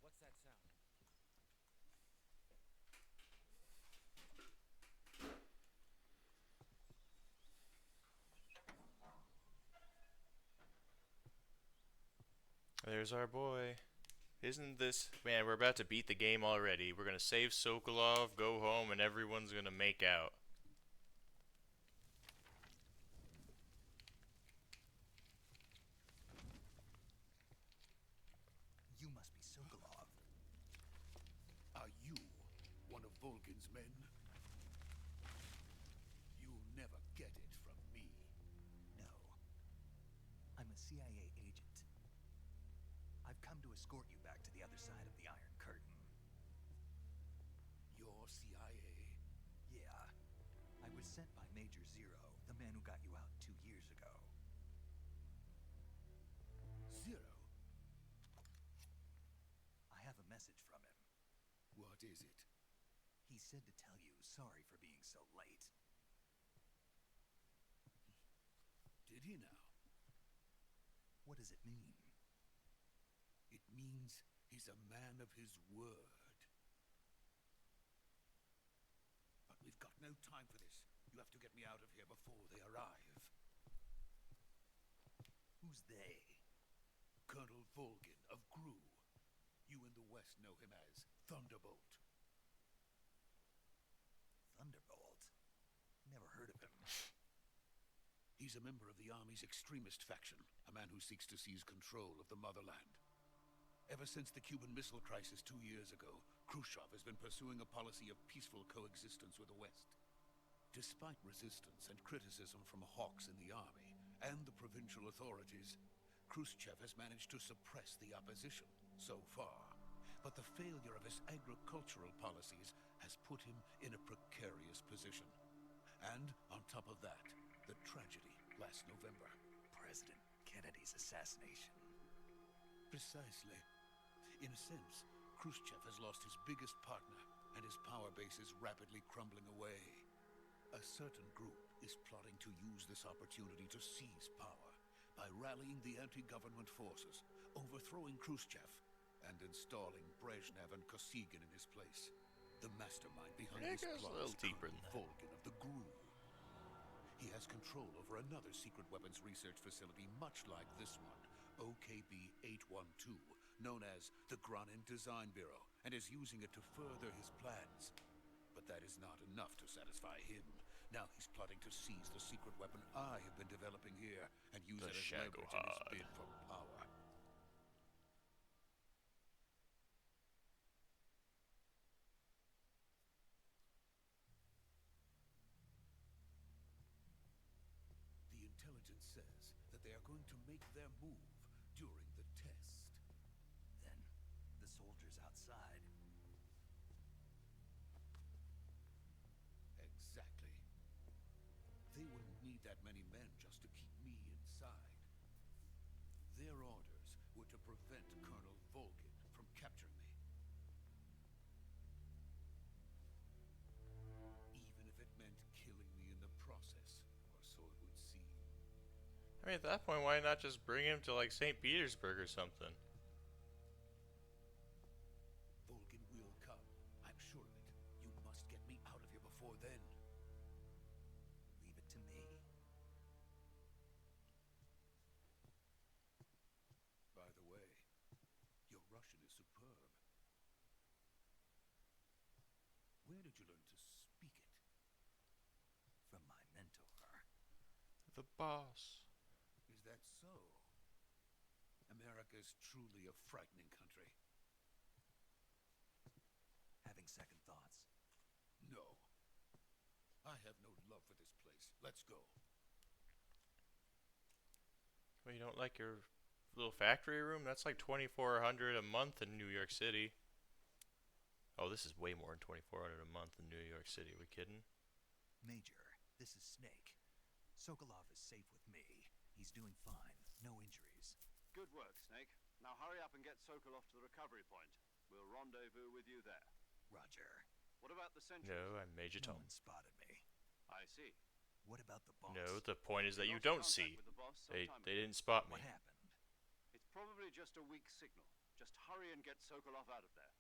What's that sound? There's our boy. Isn't this... Man, we're about to beat the game already. We're gonna save Sokolov, go home, and everyone's gonna make out. You must be Sokolov. Are you one of Volgin's men? You'll never get it from me. No. I'm a CIA agent. I've come to escort you back to the other side of the Iron Curtain. You're CIA? Yeah. I was sent by Major Zero, the man who got you out 2 years ago. Zero? I have a message from him. What is it? He said to tell you sorry for being so late. Did he now? What does it mean? It means he's a man of his word. But we've got no time for this. You have to get me out of here before they arrive. Who's they? Colonel Volgin of GRU. You in the West know him as Thunderbolt. Thunderbolt? Never heard of him. He's a member of the Army's extremist faction, a man who seeks to seize control of the motherland. Ever since the Cuban Missile Crisis 2 years ago, Khrushchev has been pursuing a policy of peaceful coexistence with the West. Despite resistance and criticism from hawks in the army and the provincial authorities, Khrushchev has managed to suppress the opposition so far. But the failure of his agricultural policies has put him in a precarious position. And on top of that, the tragedy last November. President Kennedy's assassination. Precisely. In a sense, Khrushchev has lost his biggest partner, and his power base is rapidly crumbling away. A certain group is plotting to use this opportunity to seize power by rallying the anti-government forces, overthrowing Khrushchev, and installing Brezhnev and Kosygin in his place. The mastermind behind Yeah, this it goes plot a little is deeper than Colonel that. Volgin of the GRU. He has control over another secret weapons research facility much like this one, OKB-812, known as the Granin Design Bureau, and is using it to further his plans. But that is not enough to satisfy him. Now he's plotting to seize the secret weapon I have been developing here and use The it as leverage in his Shagohod. bid for power. The intelligence says that they are going to make their move during the test. Then, the soldiers outside. Exactly. They wouldn't need that many men just to keep me inside. Their orders were to prevent Colonel Volgin from capturing me. mean, at that point, why not just bring him to, like, St. Petersburg or something? Volgin will come. I'm sure of it. You must get me out of here before then. Leave it to me. By the way, your Russian is superb. Where did you learn to speak it? From my mentor. The boss. Is that so? America is truly a frightening country. Having second thoughts. No. I have no love for this place. Let's go. Well, you don't like your little factory room? That's like $2,400 a month in New York City. Oh, this is way more than $2,400 a month in New York City. Are we kidding? Major, this is Snake. Sokolov is safe with me. He's doing fine. No injuries. Good work, Snake. Now hurry up and get Sokolov to the recovery point. We'll rendezvous with you there. Roger. What about the sentries? No, I'm Major No Tom. one spotted me. I see. What about the boss? No, the point is that We you lost don't contact see. with the boss some They time they ago. didn't spot me. What happened? It's probably just a weak signal. Just hurry and get Sokolov out of there.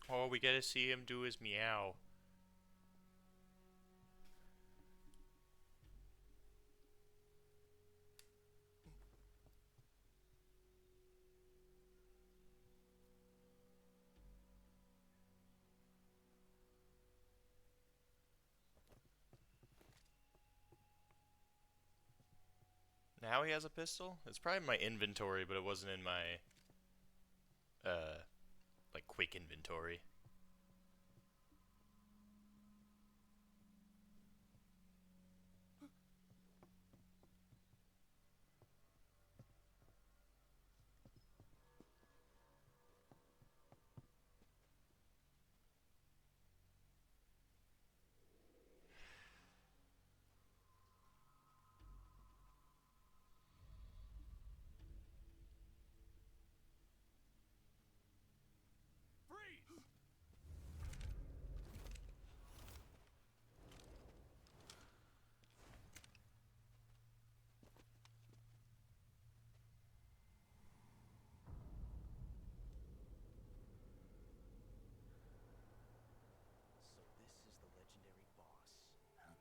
Oh, we get to see him do his meow. Now he has a pistol? It's probably in my inventory, but it wasn't in my, like, quick inventory. So this is the legendary boss, huh?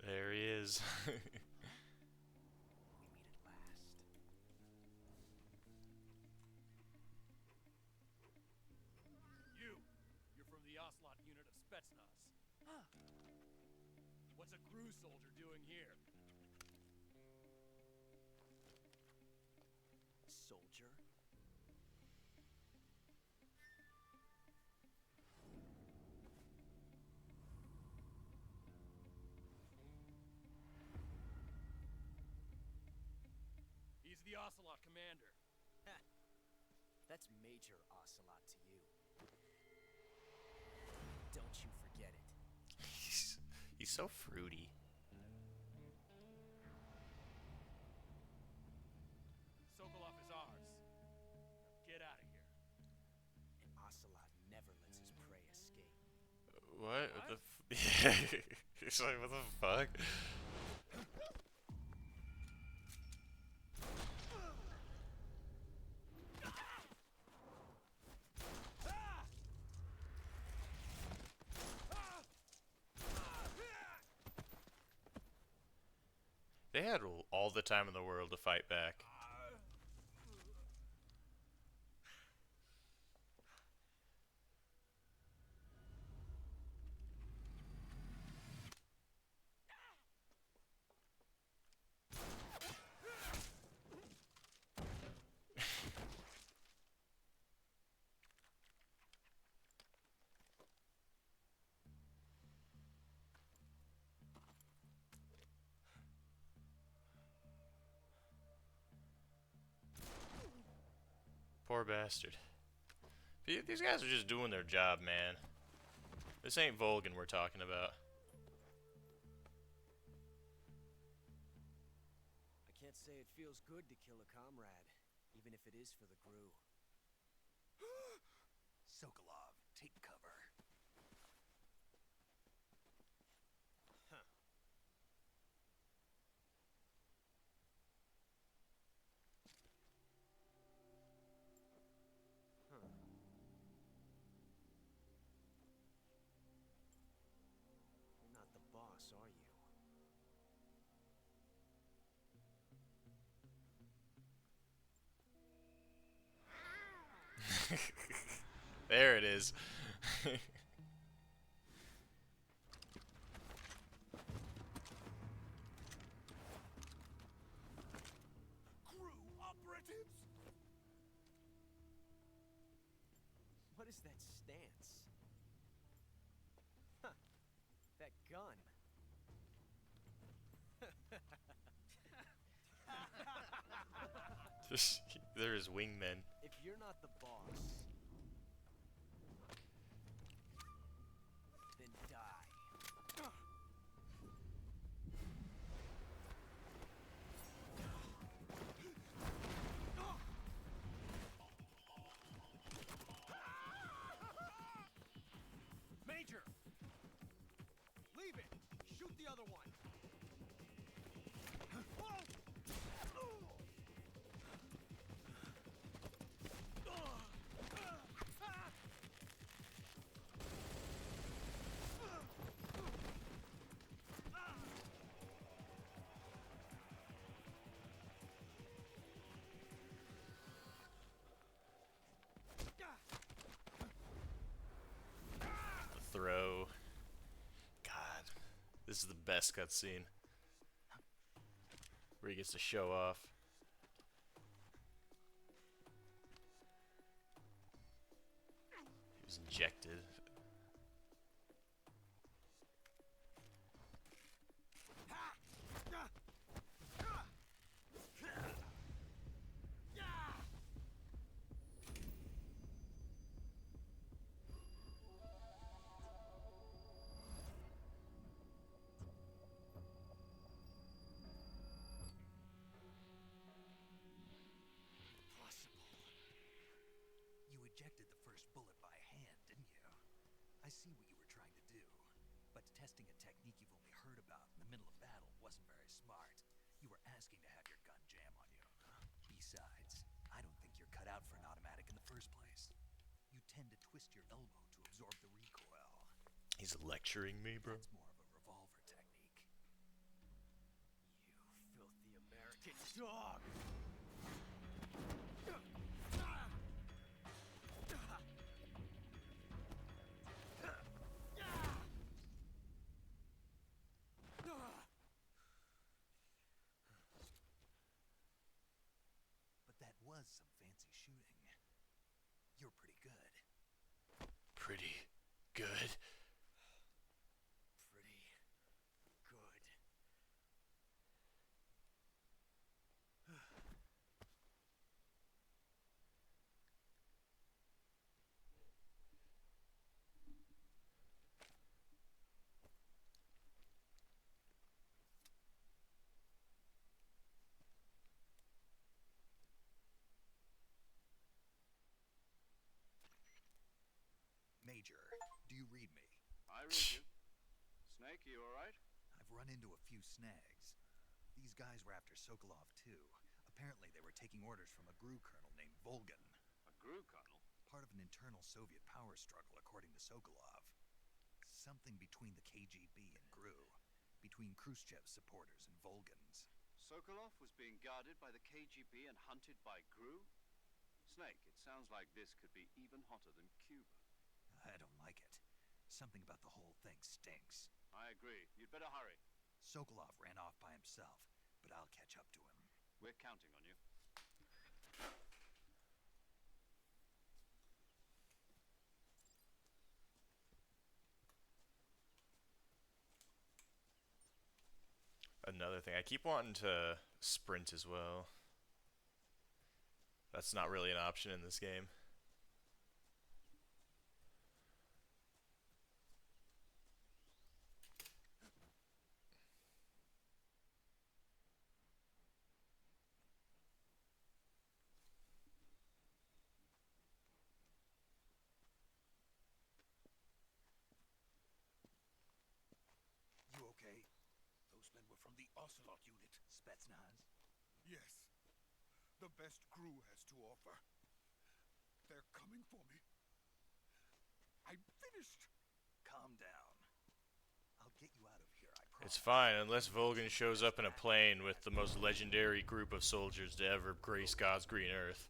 There he is. We meet at last. You're from the Ocelot unit of Spetsnaz. What's a crew soldier doing here? Soldier? He's the Ocelot commander. That's Major Ocelot to you. Don't you forget it. He's so fruity. Sokolov is ours. Now get out of here. And Ocelot never lets his prey escape. What? What the f- He's like, what the fuck? They had all the time in the world to fight back. Poor bastard. These guys are just doing their job, man. This ain't Volgin we're talking about. I can't say it feels good to kill a comrade, even if it is for the Gru. Sokolov, take cover. Huh. Huh. You're not the boss, are you? There it is. Crew operatives! What is that stance? Huh. That gun. There's wingmen. If you're not the boss, then die. Major! Leave it! Shoot the other one! The throw. God, this is the best cutscene. Where he gets to show off. He was injected. You ejected the first bullet by hand, didn't you? I see what you were trying to do. But testing a technique you've only heard about in the middle of battle wasn't very smart. You were asking to have your gun jam on you. Besides, I don't think you're cut out for an automatic in the first place. You tend to twist your elbow to absorb the recoil. He's lecturing me, bro. That's more of a revolver technique. You filthy American dog! But that was some fancy shooting. You're pretty good. Pretty good. Pretty good. Major, do you read me? I read you. Snake, you alright? I've run into a few snags. These guys were after Sokolov, too. Apparently they were taking orders from a GRU colonel named Volgan. A GRU colonel? Part of an internal Soviet power struggle, according to Sokolov. Something between the KGB and GRU. Between Khrushchev's supporters and Volgan's. Sokolov was being guarded by the KGB and hunted by GRU? Snake, it sounds like this could be even hotter than Cuba. I don't like it. Something about the whole thing stinks. I agree. You'd better hurry. Sokolov ran off by himself, but I'll catch up to him. We're counting on you. Another thing, I keep wanting to sprint as well. That's not really an option in this game. from the Ocelot unit. Spetsnaz? Yes. The best crew has to offer. They're coming for me. I'm finished. Calm down. I'll get you out of here, I promise. It's fine, unless Vulcan shows up in a plane with the most legendary group of soldiers to ever grace God's green earth.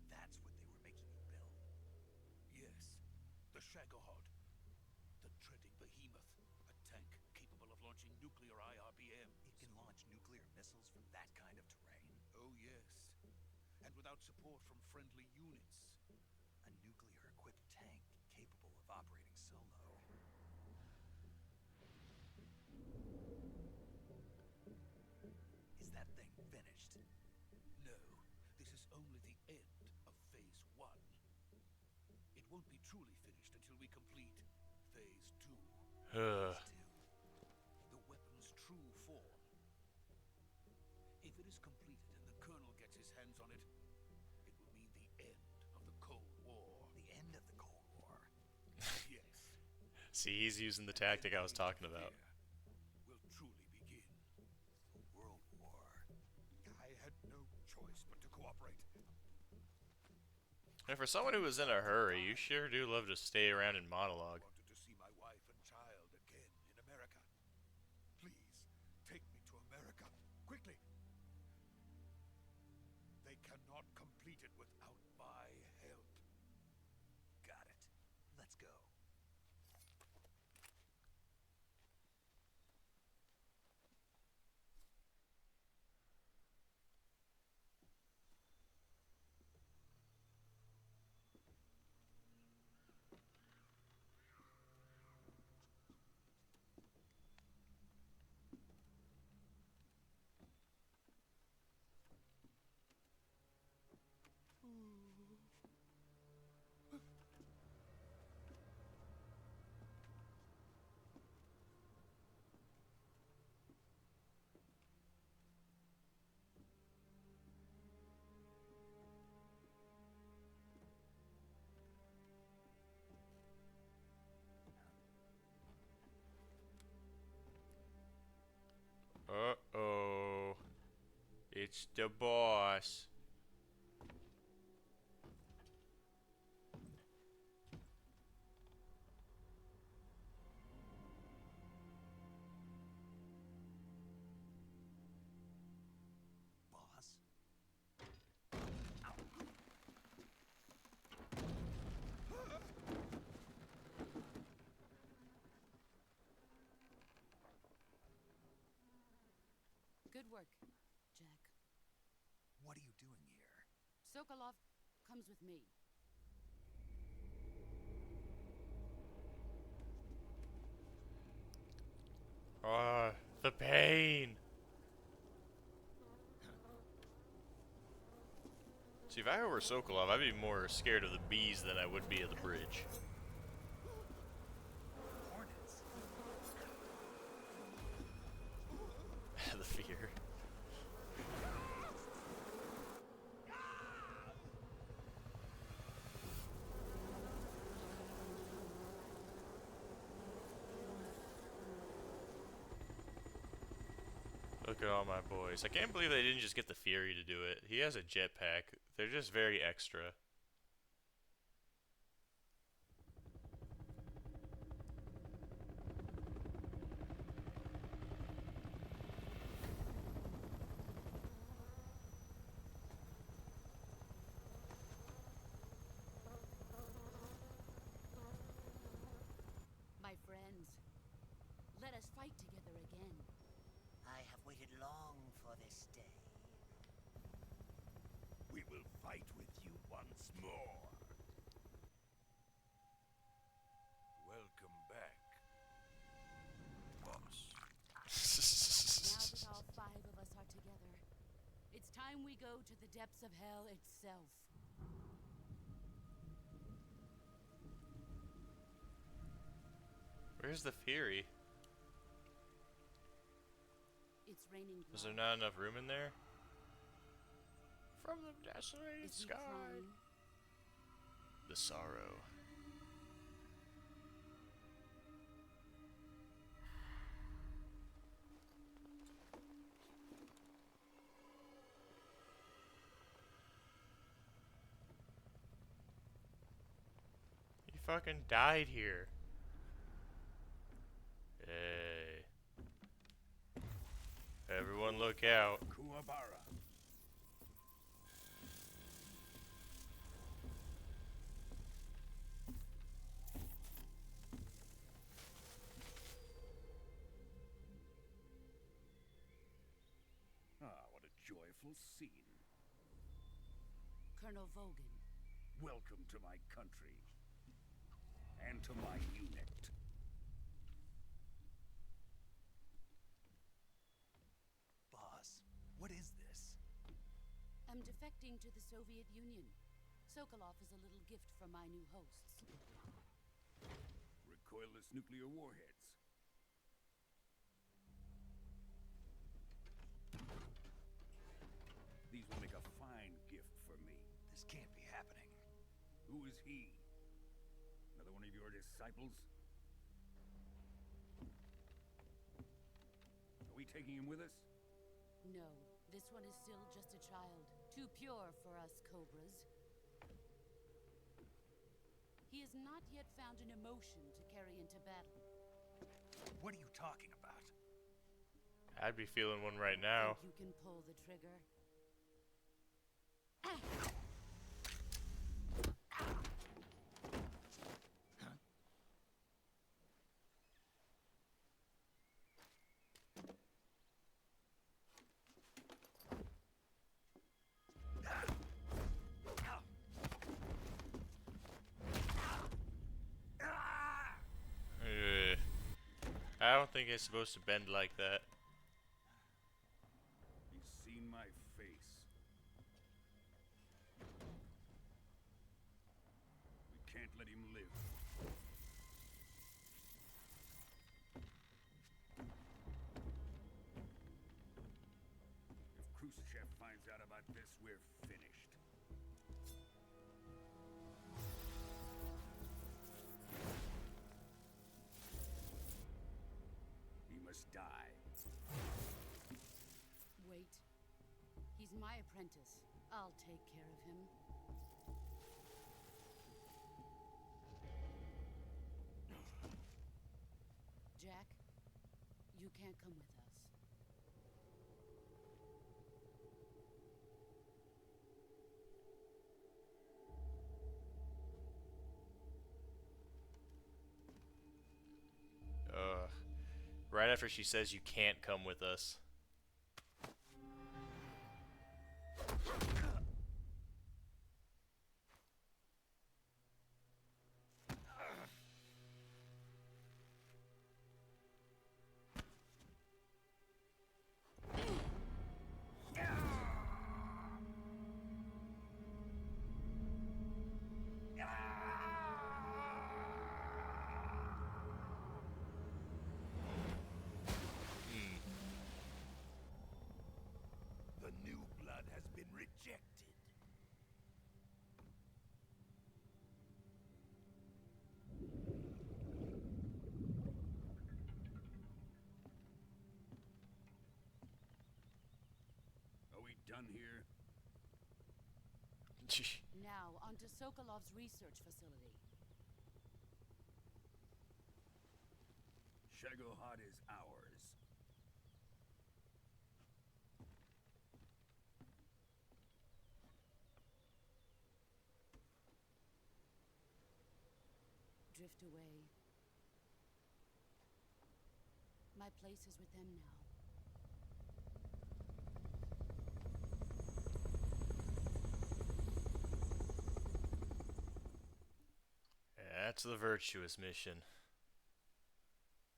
That's what they were making you build. Yes. The Shagohod. The treading behemoth. A tank capable of launching nuclear IRBM. It can launch nuclear missiles from that kind of terrain. Oh, yes. And without support from friendly units. A nuclear-equipped tank capable of operating solo. Is that thing finished? No, this is only the end of Phase 1. It won't be truly finished until we complete Phase 2. Ugh. The weapon's true form. If it is completed and the Colonel gets his hands on it, it will mean the end of the Cold War. The end of the Cold War. Yes. See, he's using the tactic I was talking about. Will truly begin. A world war. I had no choice but to cooperate. And for someone who was in a hurry, you sure do love to stay around and monologue. Wanted to see my wife and child again in America. Please, take me to America. Quickly. They cannot complete it without my help. Got it. Let's go. Uh-oh. It's the boss. Boss? Good work, Jack. What are you doing here? Sokolov comes with me. Ah, the pain. See, if I were Sokolov, I'd be more scared of the bees than I would be of the bridge. Hornets. The fear. Look at all my boys. I can't believe they didn't just get the Fury to do it. He has a jetpack. They're just very extra. My friends, let us fight together again. I have waited long for this day. We will fight with you once more. Welcome back, boss. Now that all 5 of us are together, it's time we go to the depths of hell itself. Where's the Fury? It's raining blood. Is there not enough room in there? From the desolated Is he sky. crying? The sorrow. He fucking died here. Hey. Everyone look out. Kuwabara. Ah, what a joyful scene. Colonel Vogan. Welcome to my country. And to my unit. Boss, what is this? I'm defecting to the Soviet Union. Sokolov is a little gift from my new hosts. Recoilless nuclear warheads. These will make a fine gift for me. This can't be happening. Who is he? Another one of your disciples? Are we taking him with us? No, this one is still just a child. Too pure for us Cobras. He has not yet found an emotion to carry into battle. What are you talking about? I'd be feeling one right now. Think you can pull the trigger? I don't think it's supposed to bend like that. He's seen my face. We can't let him live. If Khrushchev finds out about this, we're finished. He must die. Wait. He's my apprentice. I'll take care of him. Jack, you can't come with us. Right after she says you can't come with us. The new blood has been rejected. Are we done here? Now, onto Sokolov's research facility. Shagohod is ours. Drift away. My place is with them now. That's the virtuous mission.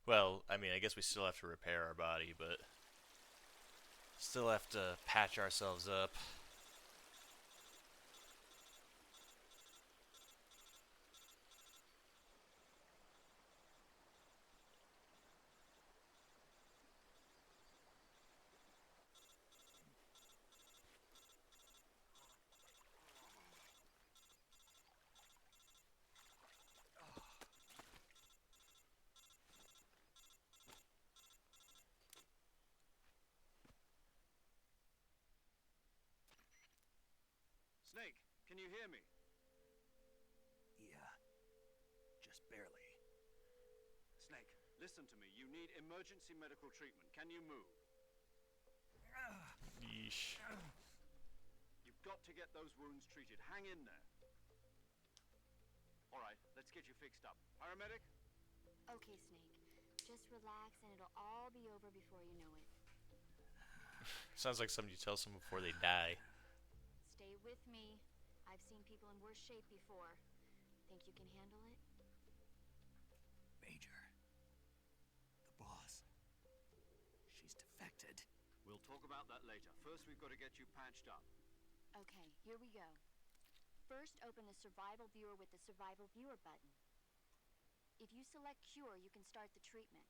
Well, I mean, I guess we still have to repair our body, but still have to patch ourselves up. Snake, can you hear me? Yeah. Just barely. Snake, listen to me. You need emergency medical treatment. Can you move? Yeesh. You've got to get those wounds treated. Hang in there. All right, let's get you fixed up. Paramedic? Okay, Snake. Just relax and it'll all be over before you know it. Sounds like something you tell someone before they die. Stay with me. I've seen people in worse shape before. Think you can handle it? Major. The boss. She's defected. We'll talk about that later. First, we've got to get you patched up. Okay, here we go. First, open the Survival Viewer with the Survival Viewer button. If you select Cure, you can start the treatment.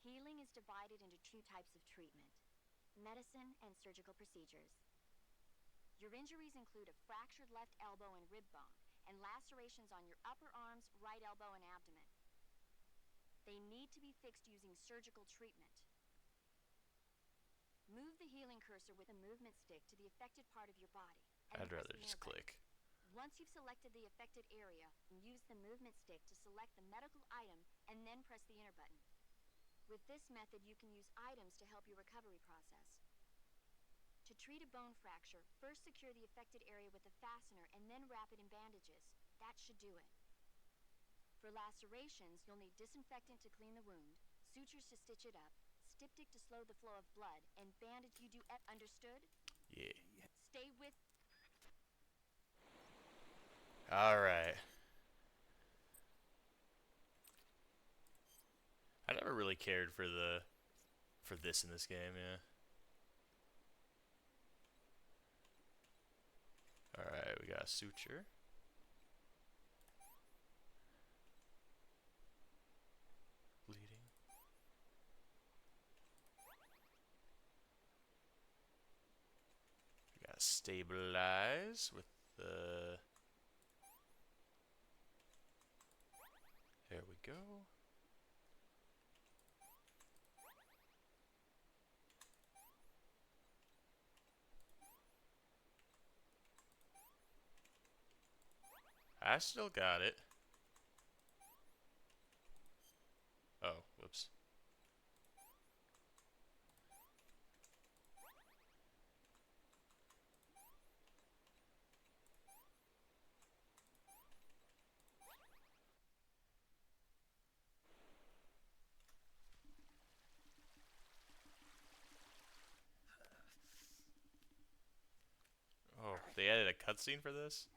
Healing is divided into two types of treatment: medicine and surgical procedures. Your injuries include a fractured left elbow and rib bone, and lacerations on your upper arms, right elbow, and abdomen. They need to be fixed using surgical treatment. Move the healing cursor with a movement stick to the affected part of your body. I'd rather just click. Once you've selected the affected area, use the movement stick to select the medical item and then press the enter button. With this method, you can use items to help your recovery process. To treat a bone fracture, first secure the affected area with a fastener and then wrap it in bandages. That should do it. For lacerations, you'll need disinfectant to clean the wound, sutures to stitch it up, styptic to slow the flow of blood, and bandage you do. Understood? Yeah. Stay with. Alright. I never really cared for this in this game, yeah. Alright, we got a suture. Bleeding. We got stabilize with the... There we go. I still got it. Oh, whoops. Oh, they added a cutscene for this?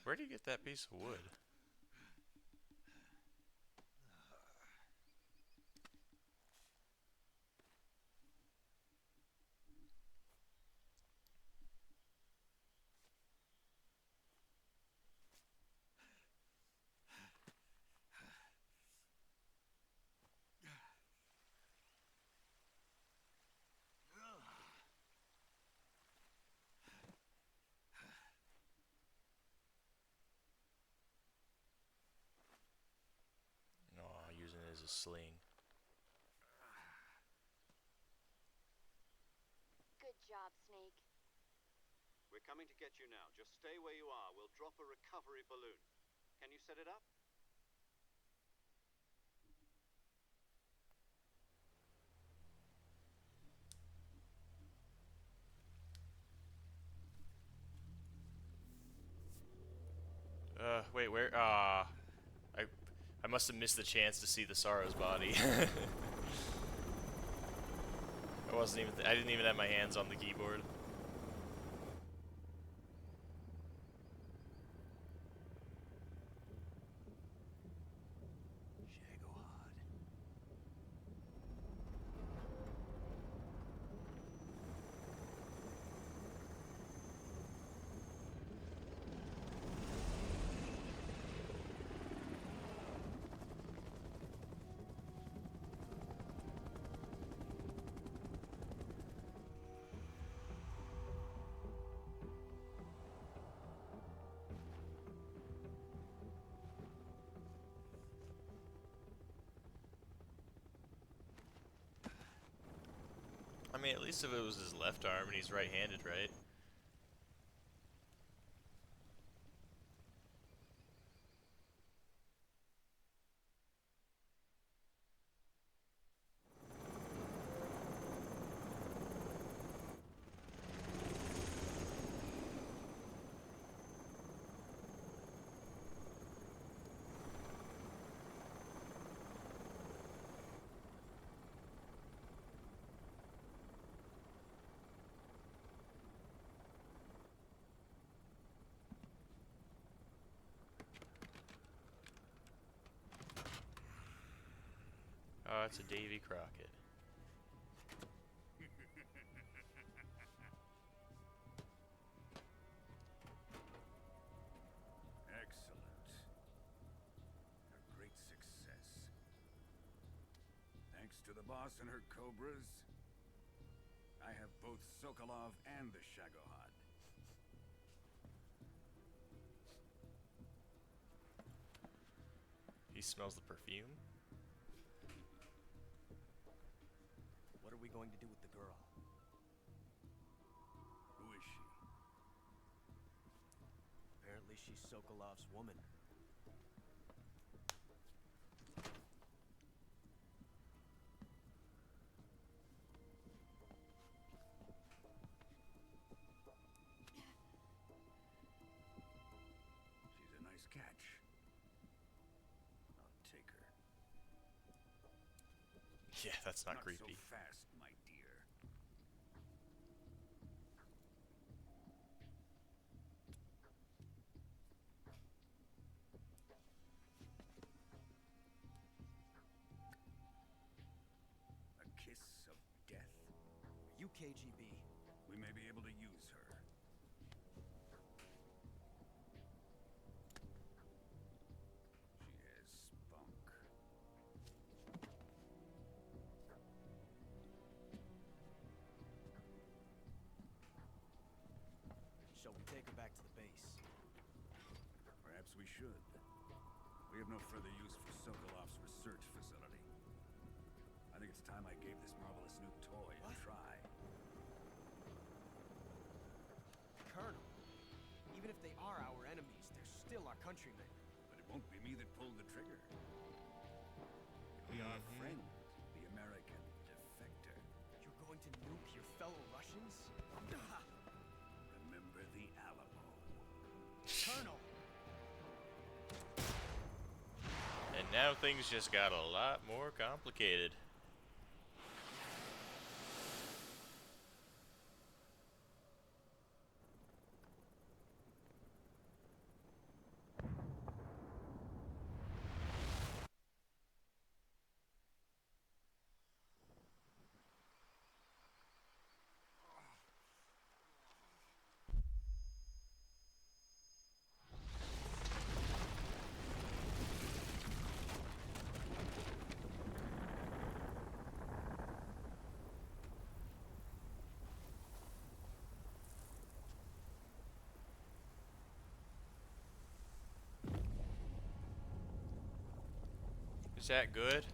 Where do you get that piece of wood? Oh, using it as a sling. Good job, Snake. We're coming to get you now. Just stay where you are. We'll drop a recovery balloon. Can you set it up? Wait, where? I must have missed the chance to see the Sorrow's body. I didn't even have my hands on the keyboard. mean, at least if it was his left arm and he's right-handed, right? Oh, it's a Davy Crockett. Excellent. A great success. Thanks to the boss and her cobras, I have both Sokolov and the Shagohod. He smells the perfume. What are we going to do with the girl? Who is she? Apparently she's Sokolov's woman. She's a nice catch. I'll take her. Yeah, that's not creepy. So fast, my dear. A kiss of death. Are you KGB? We may be able to use her. She has spunk. Shall we take her back to the base? Perhaps we should. We have no further use for Sokolov's research facility. I think it's time I gave this marvelous new toy a try. Colonel, even if they are our enemies, they're still our countrymen. But it won't be me that pulled the trigger. It'll be our friend, the American defector. You're going to nuke your fellow Russians? Remember the Alamo. Colonel! And now things just got a lot more complicated. Is that good?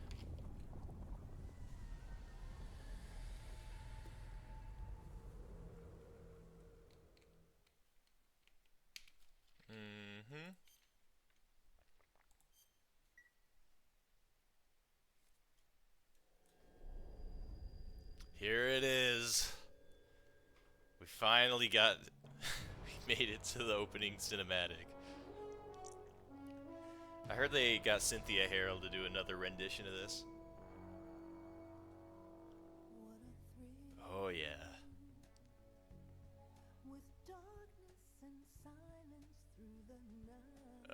Mm-hmm. Here it is. We finally got... we made it to the opening cinematic. I heard they got Cynthia Harrell to do another rendition of this. Oh yeah.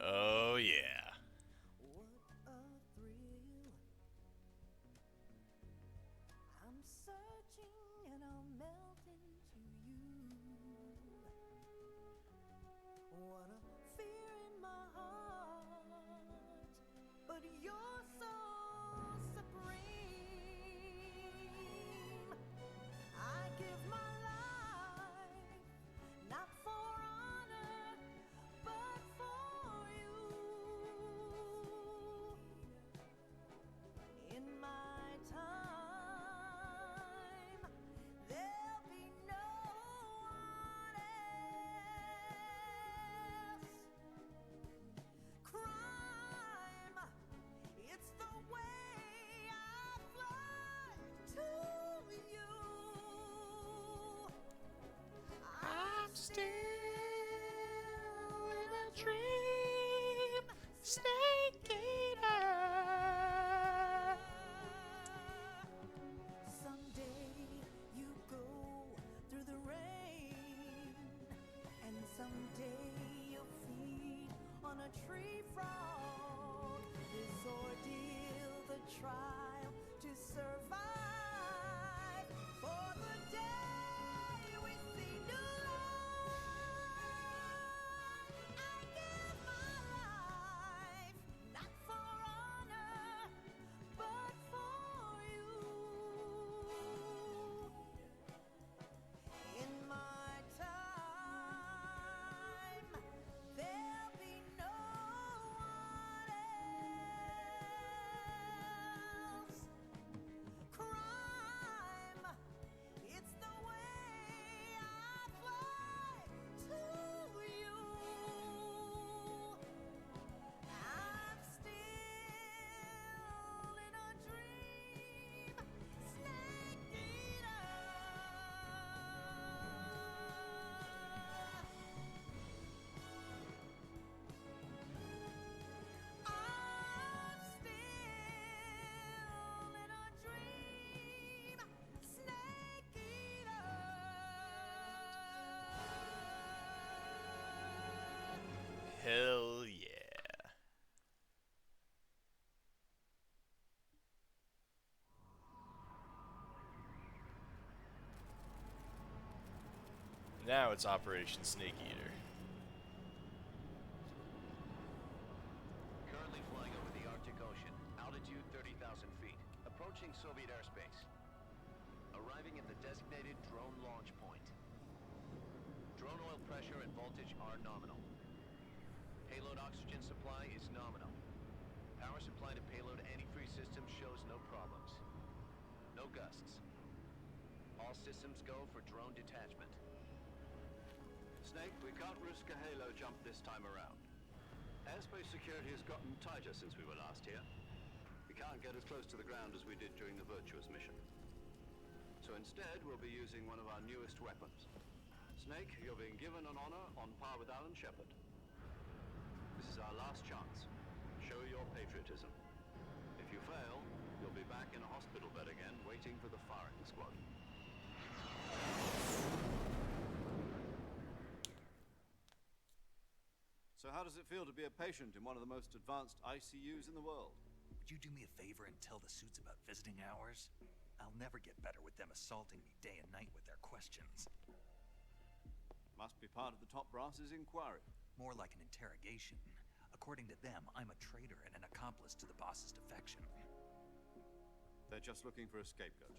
Oh yeah. I'm searching and I'll melt into you. What a fear in my heart, but you're so Snake Eater. Someday you go through the rain, and someday you'll feed on a tree frog. This ordeal, the trial to survive for the day we see new life. I give my life not for honor, but for you. In my time, there'll be no one else. Crime, it's the way I fly to you. I'm still in a dream, Snake Eater. I'm still in a dream, Snake Eater. Hell yeah. Now it's Operation Snake Eater. Currently flying over the Arctic Ocean, altitude 30,000 feet, approaching Soviet airspace. Arriving at the designated drone launch point. Drone oil pressure and voltage are nominal. Payload oxygen supply is nominal. Power supply to payload antifreeze system shows no problems. No gusts. All systems go for drone detachment. Snake, we can't risk a halo jump this time around. Airspace security has gotten tighter since we were last here. We can't get as close to the ground as we did during the Virtuous mission. So instead, we'll be using one of our newest weapons. Snake, you're being given an honor on par with Alan Shepard. This is our last chance. Show your patriotism. If you fail, you'll be back in a hospital bed again, waiting for the firing squad. So how does it feel to be a patient in one of the most advanced ICUs in the world? Would you do me a favor and tell the suits about visiting hours? I'll never get better with them assaulting me day and night with their questions. Must be part of the top brass's inquiry. More like an interrogation. According to them, I'm a traitor and an accomplice to the boss's defection. They're just looking for a scapegoat.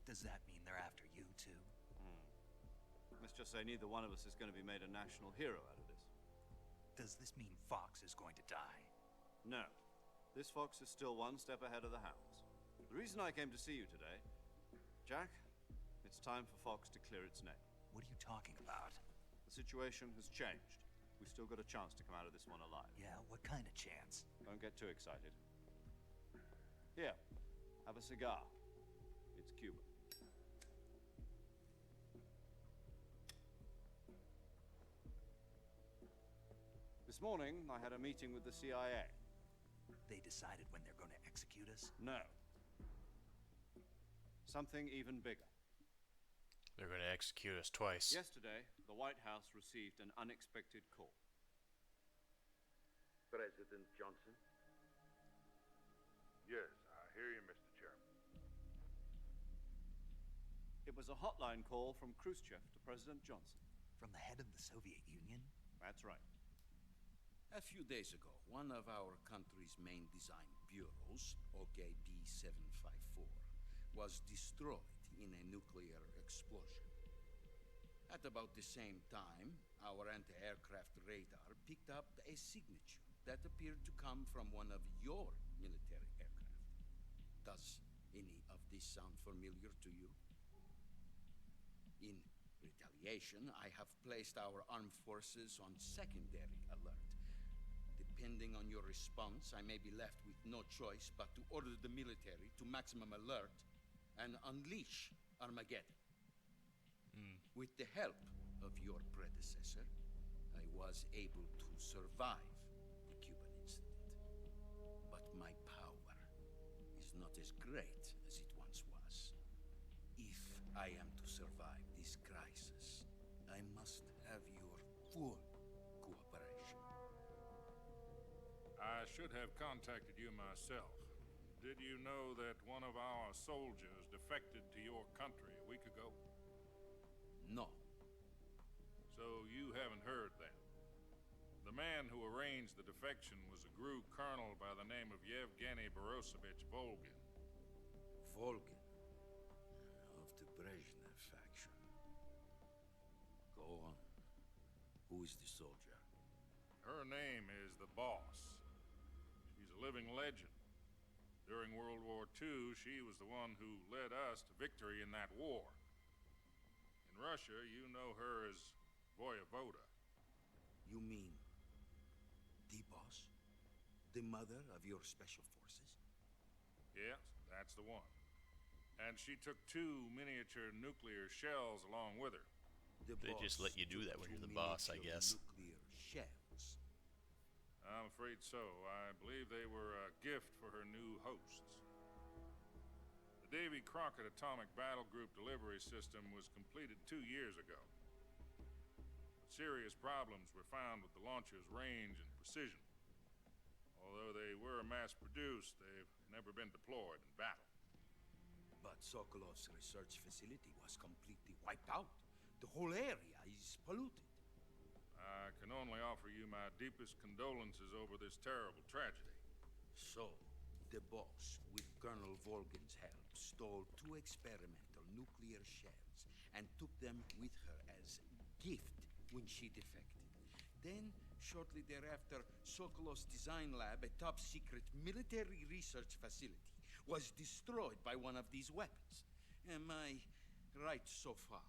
Does that mean they're after you, too? Let's just say neither one of us is going to be made a national hero out of this. Does this mean Fox is going to die? No. This fox is still one step ahead of the hounds. The reason I came to see you today, Jack, it's time for Fox to clear its name. What are you talking about? The situation has changed. We've still got a chance to come out of this one alive. Yeah, what kind of chance? Don't get too excited. Here, have a cigar. It's Cuban. This morning, I had a meeting with the CIA. They decided when they're going to execute us? No. Something even bigger. They're going to execute us twice. Yesterday, the White House received an unexpected call. President Johnson? Yes, I hear you, Mr. Chairman. It was a hotline call from Khrushchev to President Johnson. From the head of the Soviet Union? That's right. A few days ago, one of our country's main design bureaus, OKB 754, was destroyed in a nuclear explosion. At about the same time, our anti-aircraft radar picked up a signature that appeared to come from one of your military aircraft. Does any of this sound familiar to you? In retaliation, I have placed our armed forces on secondary alert. Depending on your response, I may be left with no choice but to order the military to maximum alert and unleash Armageddon. With the help of your predecessor, I was able to survive the Cuban incident. But my power is not as great as it once was. If I am to survive this crisis, I must have your full cooperation. I should have contacted you myself. Did you know that one of our soldiers defected to your country a week ago? No. So you haven't heard then. The man who arranged the defection was a GRU colonel by the name of Yevgeny Borosovich Volgin. Volgin? Of the Brezhnev faction. Go on. Who is the soldier? Her name is the Boss. She's a living legend. During World War II, she was the one who led us to victory in that war. In Russia, you know her as Voyevoda. You mean the boss? The mother of your special forces? Yes, that's the one. And she took 2 miniature nuclear shells along with her. They just let you do that when you're the boss, I guess. Nuclear shells. I'm afraid so. I believe they were a gift for her new hosts. The Davy Crockett Atomic Battle Group delivery system was completed 2 years ago. But serious problems were found with the launcher's range and precision. Although they were mass-produced, they've never been deployed in battle. But Sokolov's research facility was completely wiped out. The whole area is polluted. I can only offer you my deepest condolences over this terrible tragedy. So, the boss, with Colonel Volgin's help, stole 2 experimental nuclear shells and took them with her as gift when she defected. Then, shortly thereafter, Sokolov's design lab, a top-secret military research facility, was destroyed by one of these weapons. Am I right so far?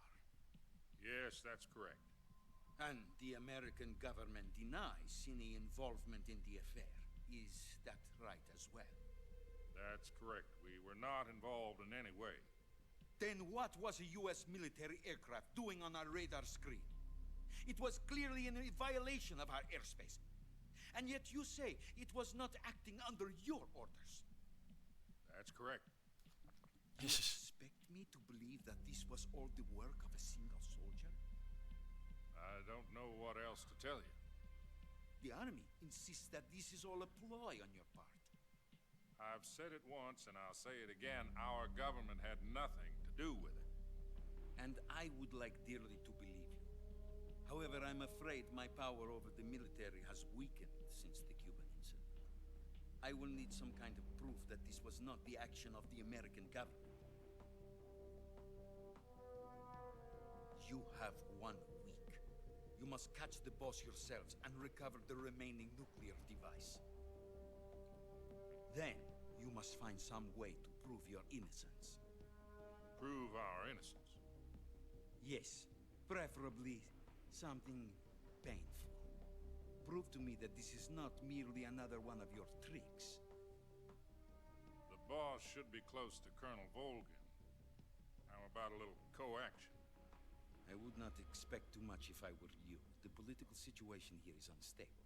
Yes, that's correct. And the American government denies any involvement in the affair. Is that right as well? That's correct. We were not involved in any way. Then what was a U.S. military aircraft doing on our radar screen? It was clearly in a violation of our airspace. And yet you say it was not acting under your orders. That's correct. You expect me to believe that this was all the work of a single soldier? I don't know what else to tell you. The army insists that this is all a ploy on your part. I've said it once, and I'll say it again. Our government had nothing to do with it. And I would like dearly to believe you. However, I'm afraid my power over the military has weakened since the Cuban incident. I will need some kind of proof that this was not the action of the American government. You have 1 week. You must catch the boss yourselves and recover the remaining nuclear device. Then, you must find some way to prove your innocence. Prove our innocence? Yes, preferably something painful. Prove to me that this is not merely another one of your tricks. The boss should be close to Colonel Volgin. How about a little co-action? I would not expect too much if I were you. The political situation here is unstable.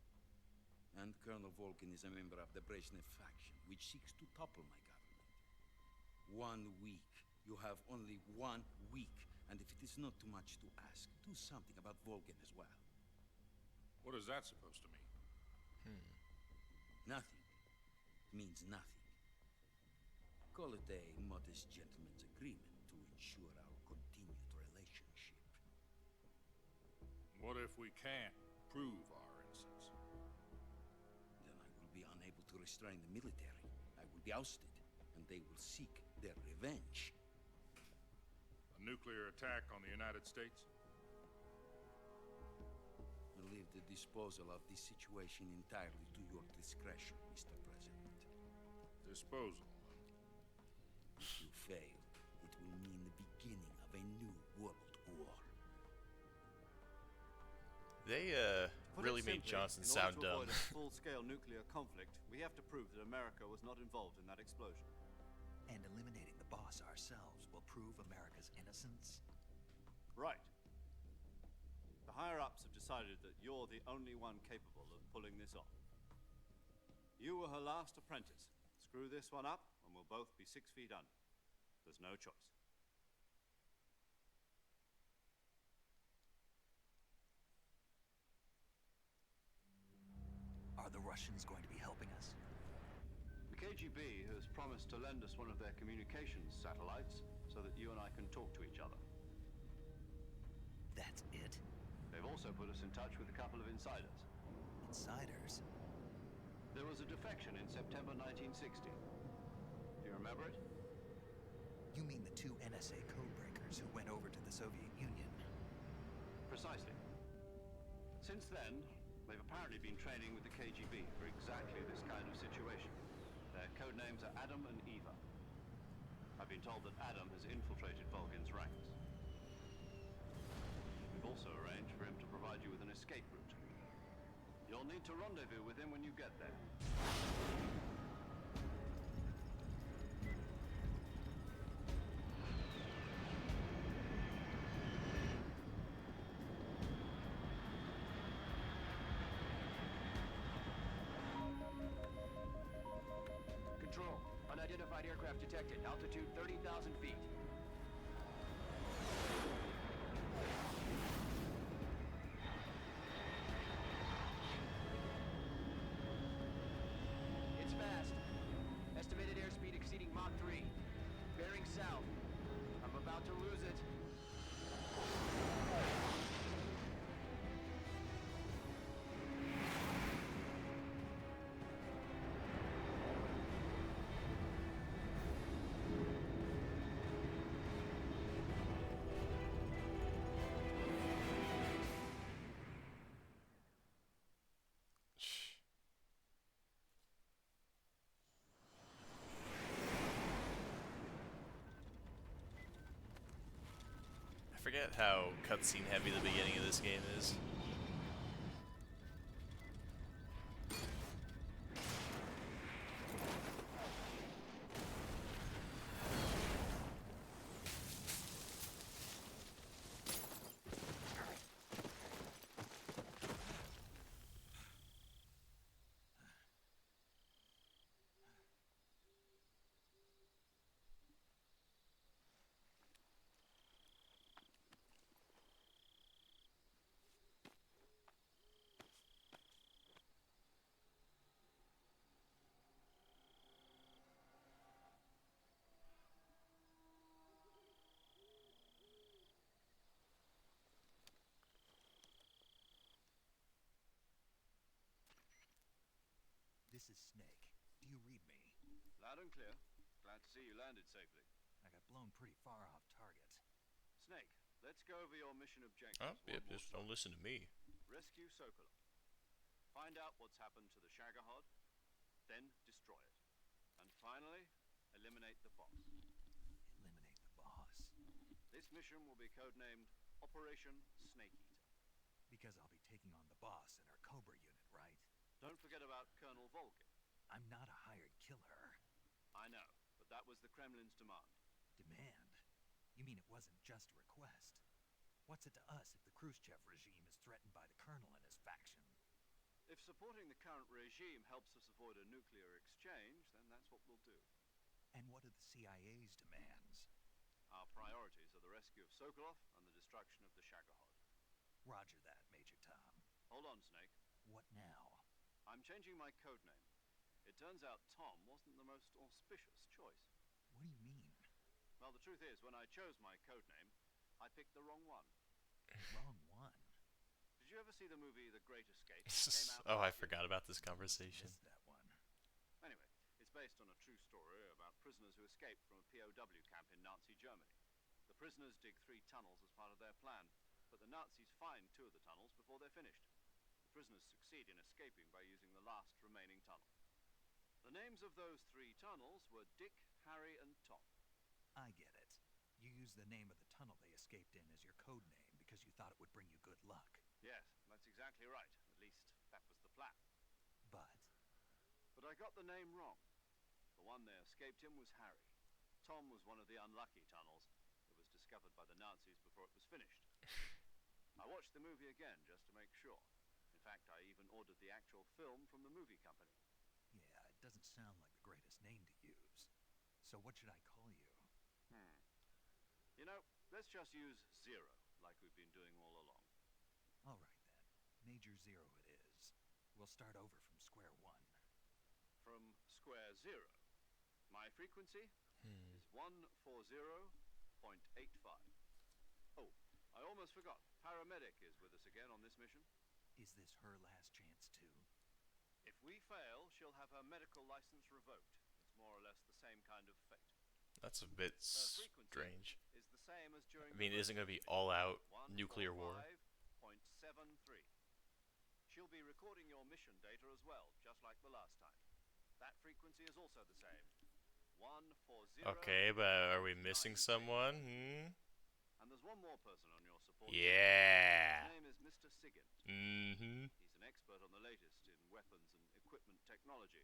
And Colonel Volgin is a member of the Brezhnev faction, which seeks to topple my government. 1 week. You have only 1 week. And if it is not too much to ask, do something about Volgin as well. What is that supposed to mean? Nothing. It means nothing. Call it a modest gentleman's agreement to ensure our continued relationship. What if we can't prove our innocence? Then I will be unable to restrain the military. I will be ousted, and they will seek their revenge. A nuclear attack on the United States? I leave the disposal of this situation entirely to your discretion, Mr. President. Disposal? If you fail, it will mean the beginning of a new world war. They, really made Johnson sound dumb. In order to avoid a full-scale nuclear conflict, we have to prove that America was not involved in that explosion. And eliminating the boss ourselves will prove America's innocence? Right. The higher-ups have decided that you're the only one capable of pulling this off. You were her last apprentice. Screw this one up, and we'll both be 6 feet under. There's no choice. Are the Russians going to be helping us? The KGB has promised to lend us one of their communications satellites so that you and I can talk to each other. That's it? They've also put us in touch with a couple of insiders. Insiders? There was a defection in September 1960. Do you remember it? You mean the 2 NSA codebreakers who went over to the Soviet Union? Precisely. Since then, they've apparently been training with the KGB for exactly this kind of situation. Their code names are Adam and Eva. I've been told that Adam has infiltrated Volgin's ranks. We've also arranged for him to provide you with an escape route. You'll need to rendezvous with him when you get there. Control. Unidentified aircraft detected. Altitude 30,000 feet. It's fast. Estimated airspeed exceeding Mach 3. Bearing south. I'm about to lose it. I forget how cutscene heavy the beginning of this game is. This is Snake. Do you read me? Loud and clear. Glad to see you landed safely. I got blown pretty far off target. Snake, let's go over your mission objectives. Oh, yep, just don't listen to me. Rescue Sokolov. Find out what's happened to the Shagohod, then destroy it. And finally, eliminate the boss. Eliminate the boss? This mission will be codenamed Operation Snake Eater. Because I'll be taking on the boss and her Cobra unit, right? Don't forget about Colonel Volgin. I'm not a hired killer. I know, but that was the Kremlin's demand. Demand? You mean it wasn't just a request? What's it to us if the Khrushchev regime is threatened by the colonel and his faction? If supporting the current regime helps us avoid a nuclear exchange, then that's what we'll do. And what are the CIA's demands? Our priorities are the rescue of Sokolov and the destruction of the Shagohod. Roger that, Major Tom. Hold on, Snake. What now? I'm changing my code name. It turns out Tom wasn't the most auspicious choice. What do you mean? Well, the truth is, when I chose my code name, I picked the wrong one. Wrong one? Did you ever see the movie The Great Escape? Oh, I forgot about this conversation. Missed that one. Anyway, it's based on a true story about prisoners who escaped from a POW camp in Nazi Germany. The prisoners dig 3 tunnels as part of their plan, but the Nazis find 2 of the tunnels before they're finished. The prisoners succeed in escaping by using the last remaining tunnel. The names of those 3 tunnels were Dick, Harry, and Tom. I get it. You used the name of the tunnel they escaped in as your code name because you thought it would bring you good luck. Yes, that's exactly right. At least, that was the plan. But I got the name wrong. The one they escaped in was Harry. Tom was one of the unlucky tunnels. It was discovered by the Nazis before it was finished. I watched the movie again just to make sure. In fact, I even ordered the actual film from the movie company. Yeah, doesn't sound like the greatest name to use. So what should I call you? You know, let's just use Zero, like we've been doing all along. All right, then. Major Zero it is. We'll start over from square one. From square zero. My frequency is 140.85. Oh, I almost forgot. Paramedic is with us again on this mission. Is this her last chance, too? If we fail, she'll have her medical license revoked. It's more or less the same kind of fate. That's a bit strange. Is the same as during I mean, it isn't going to be all-out nuclear war. 145.73. She'll be recording your mission data as well, just like the last time. That frequency is also the same. 140. Okay, but are we missing someone? And there's one more person on your support. Yeah. His name is Mr. Sigint. He's an expert on the latest in weapons and equipment technology.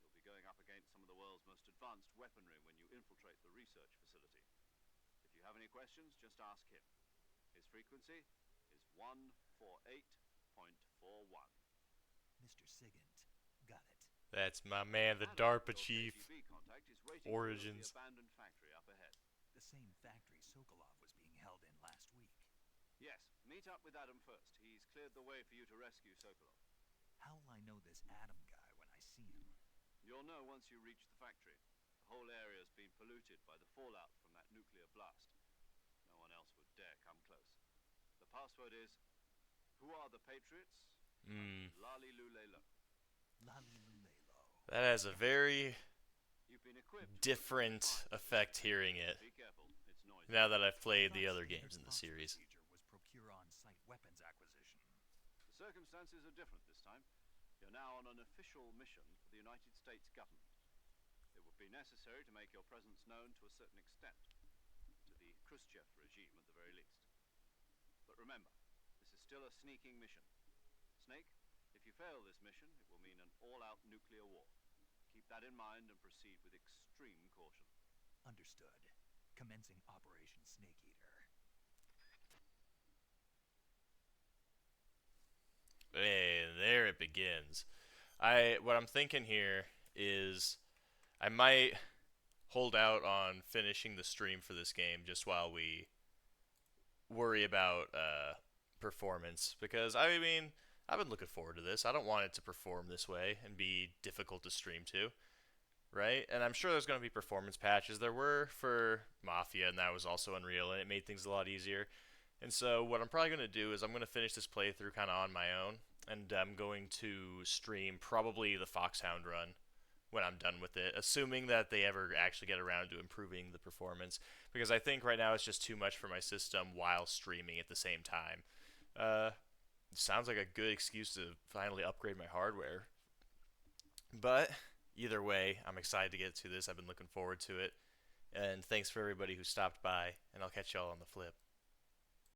You'll be going up against some of the world's most advanced weaponry when you infiltrate the research facility. If you have any questions, just ask him. His frequency is 148.41. Mr. Sigint, got it. That's my man, the DARPA chief. Origins. The abandoned factory up ahead. The same factory Sokolov was being held in last week. Yes, meet up with Adam first. He's cleared the way for you to rescue Sokolov. How will I know this Adam guy when I see him? You'll know once you reach the factory. The whole area's been polluted by the fallout from that nuclear blast. No one else would dare come close. The password is, who are the Patriots? Lali Lulelo. Lali Lulelo. That has a very different effect hearing it. Be careful, it's noisy. Now that I've played the other games in the series. Was procure on-site weapons acquisition. The circumstances are different this time. You're now on an official mission for the United States government. It would be necessary to make your presence known to a certain extent, to the Khrushchev regime at the very least. But remember, this is still a sneaking mission. Snake, if you fail this mission, it will mean an all-out nuclear war. Keep that in mind and proceed with extreme caution. Understood. Commencing Operation Snake Eater. And there it begins. What I'm thinking here is I might hold out on finishing the stream for this game just while we worry about performance, because I mean, I've been looking forward to this. I don't want it to perform this way and be difficult to stream to, right? And I'm sure there's going to be performance patches. There were for Mafia, and that was also Unreal, and it made things a lot easier. And so what I'm probably going to do is I'm going to finish this playthrough kind of on my own, and I'm going to stream probably the Foxhound run when I'm done with it, assuming that they ever actually get around to improving the performance, because I think right now it's just too much for my system while streaming at the same time. Sounds like a good excuse to finally upgrade my hardware. But either way, I'm excited to get to this. I've been looking forward to it. And thanks for everybody who stopped by, and I'll catch y'all on the flip.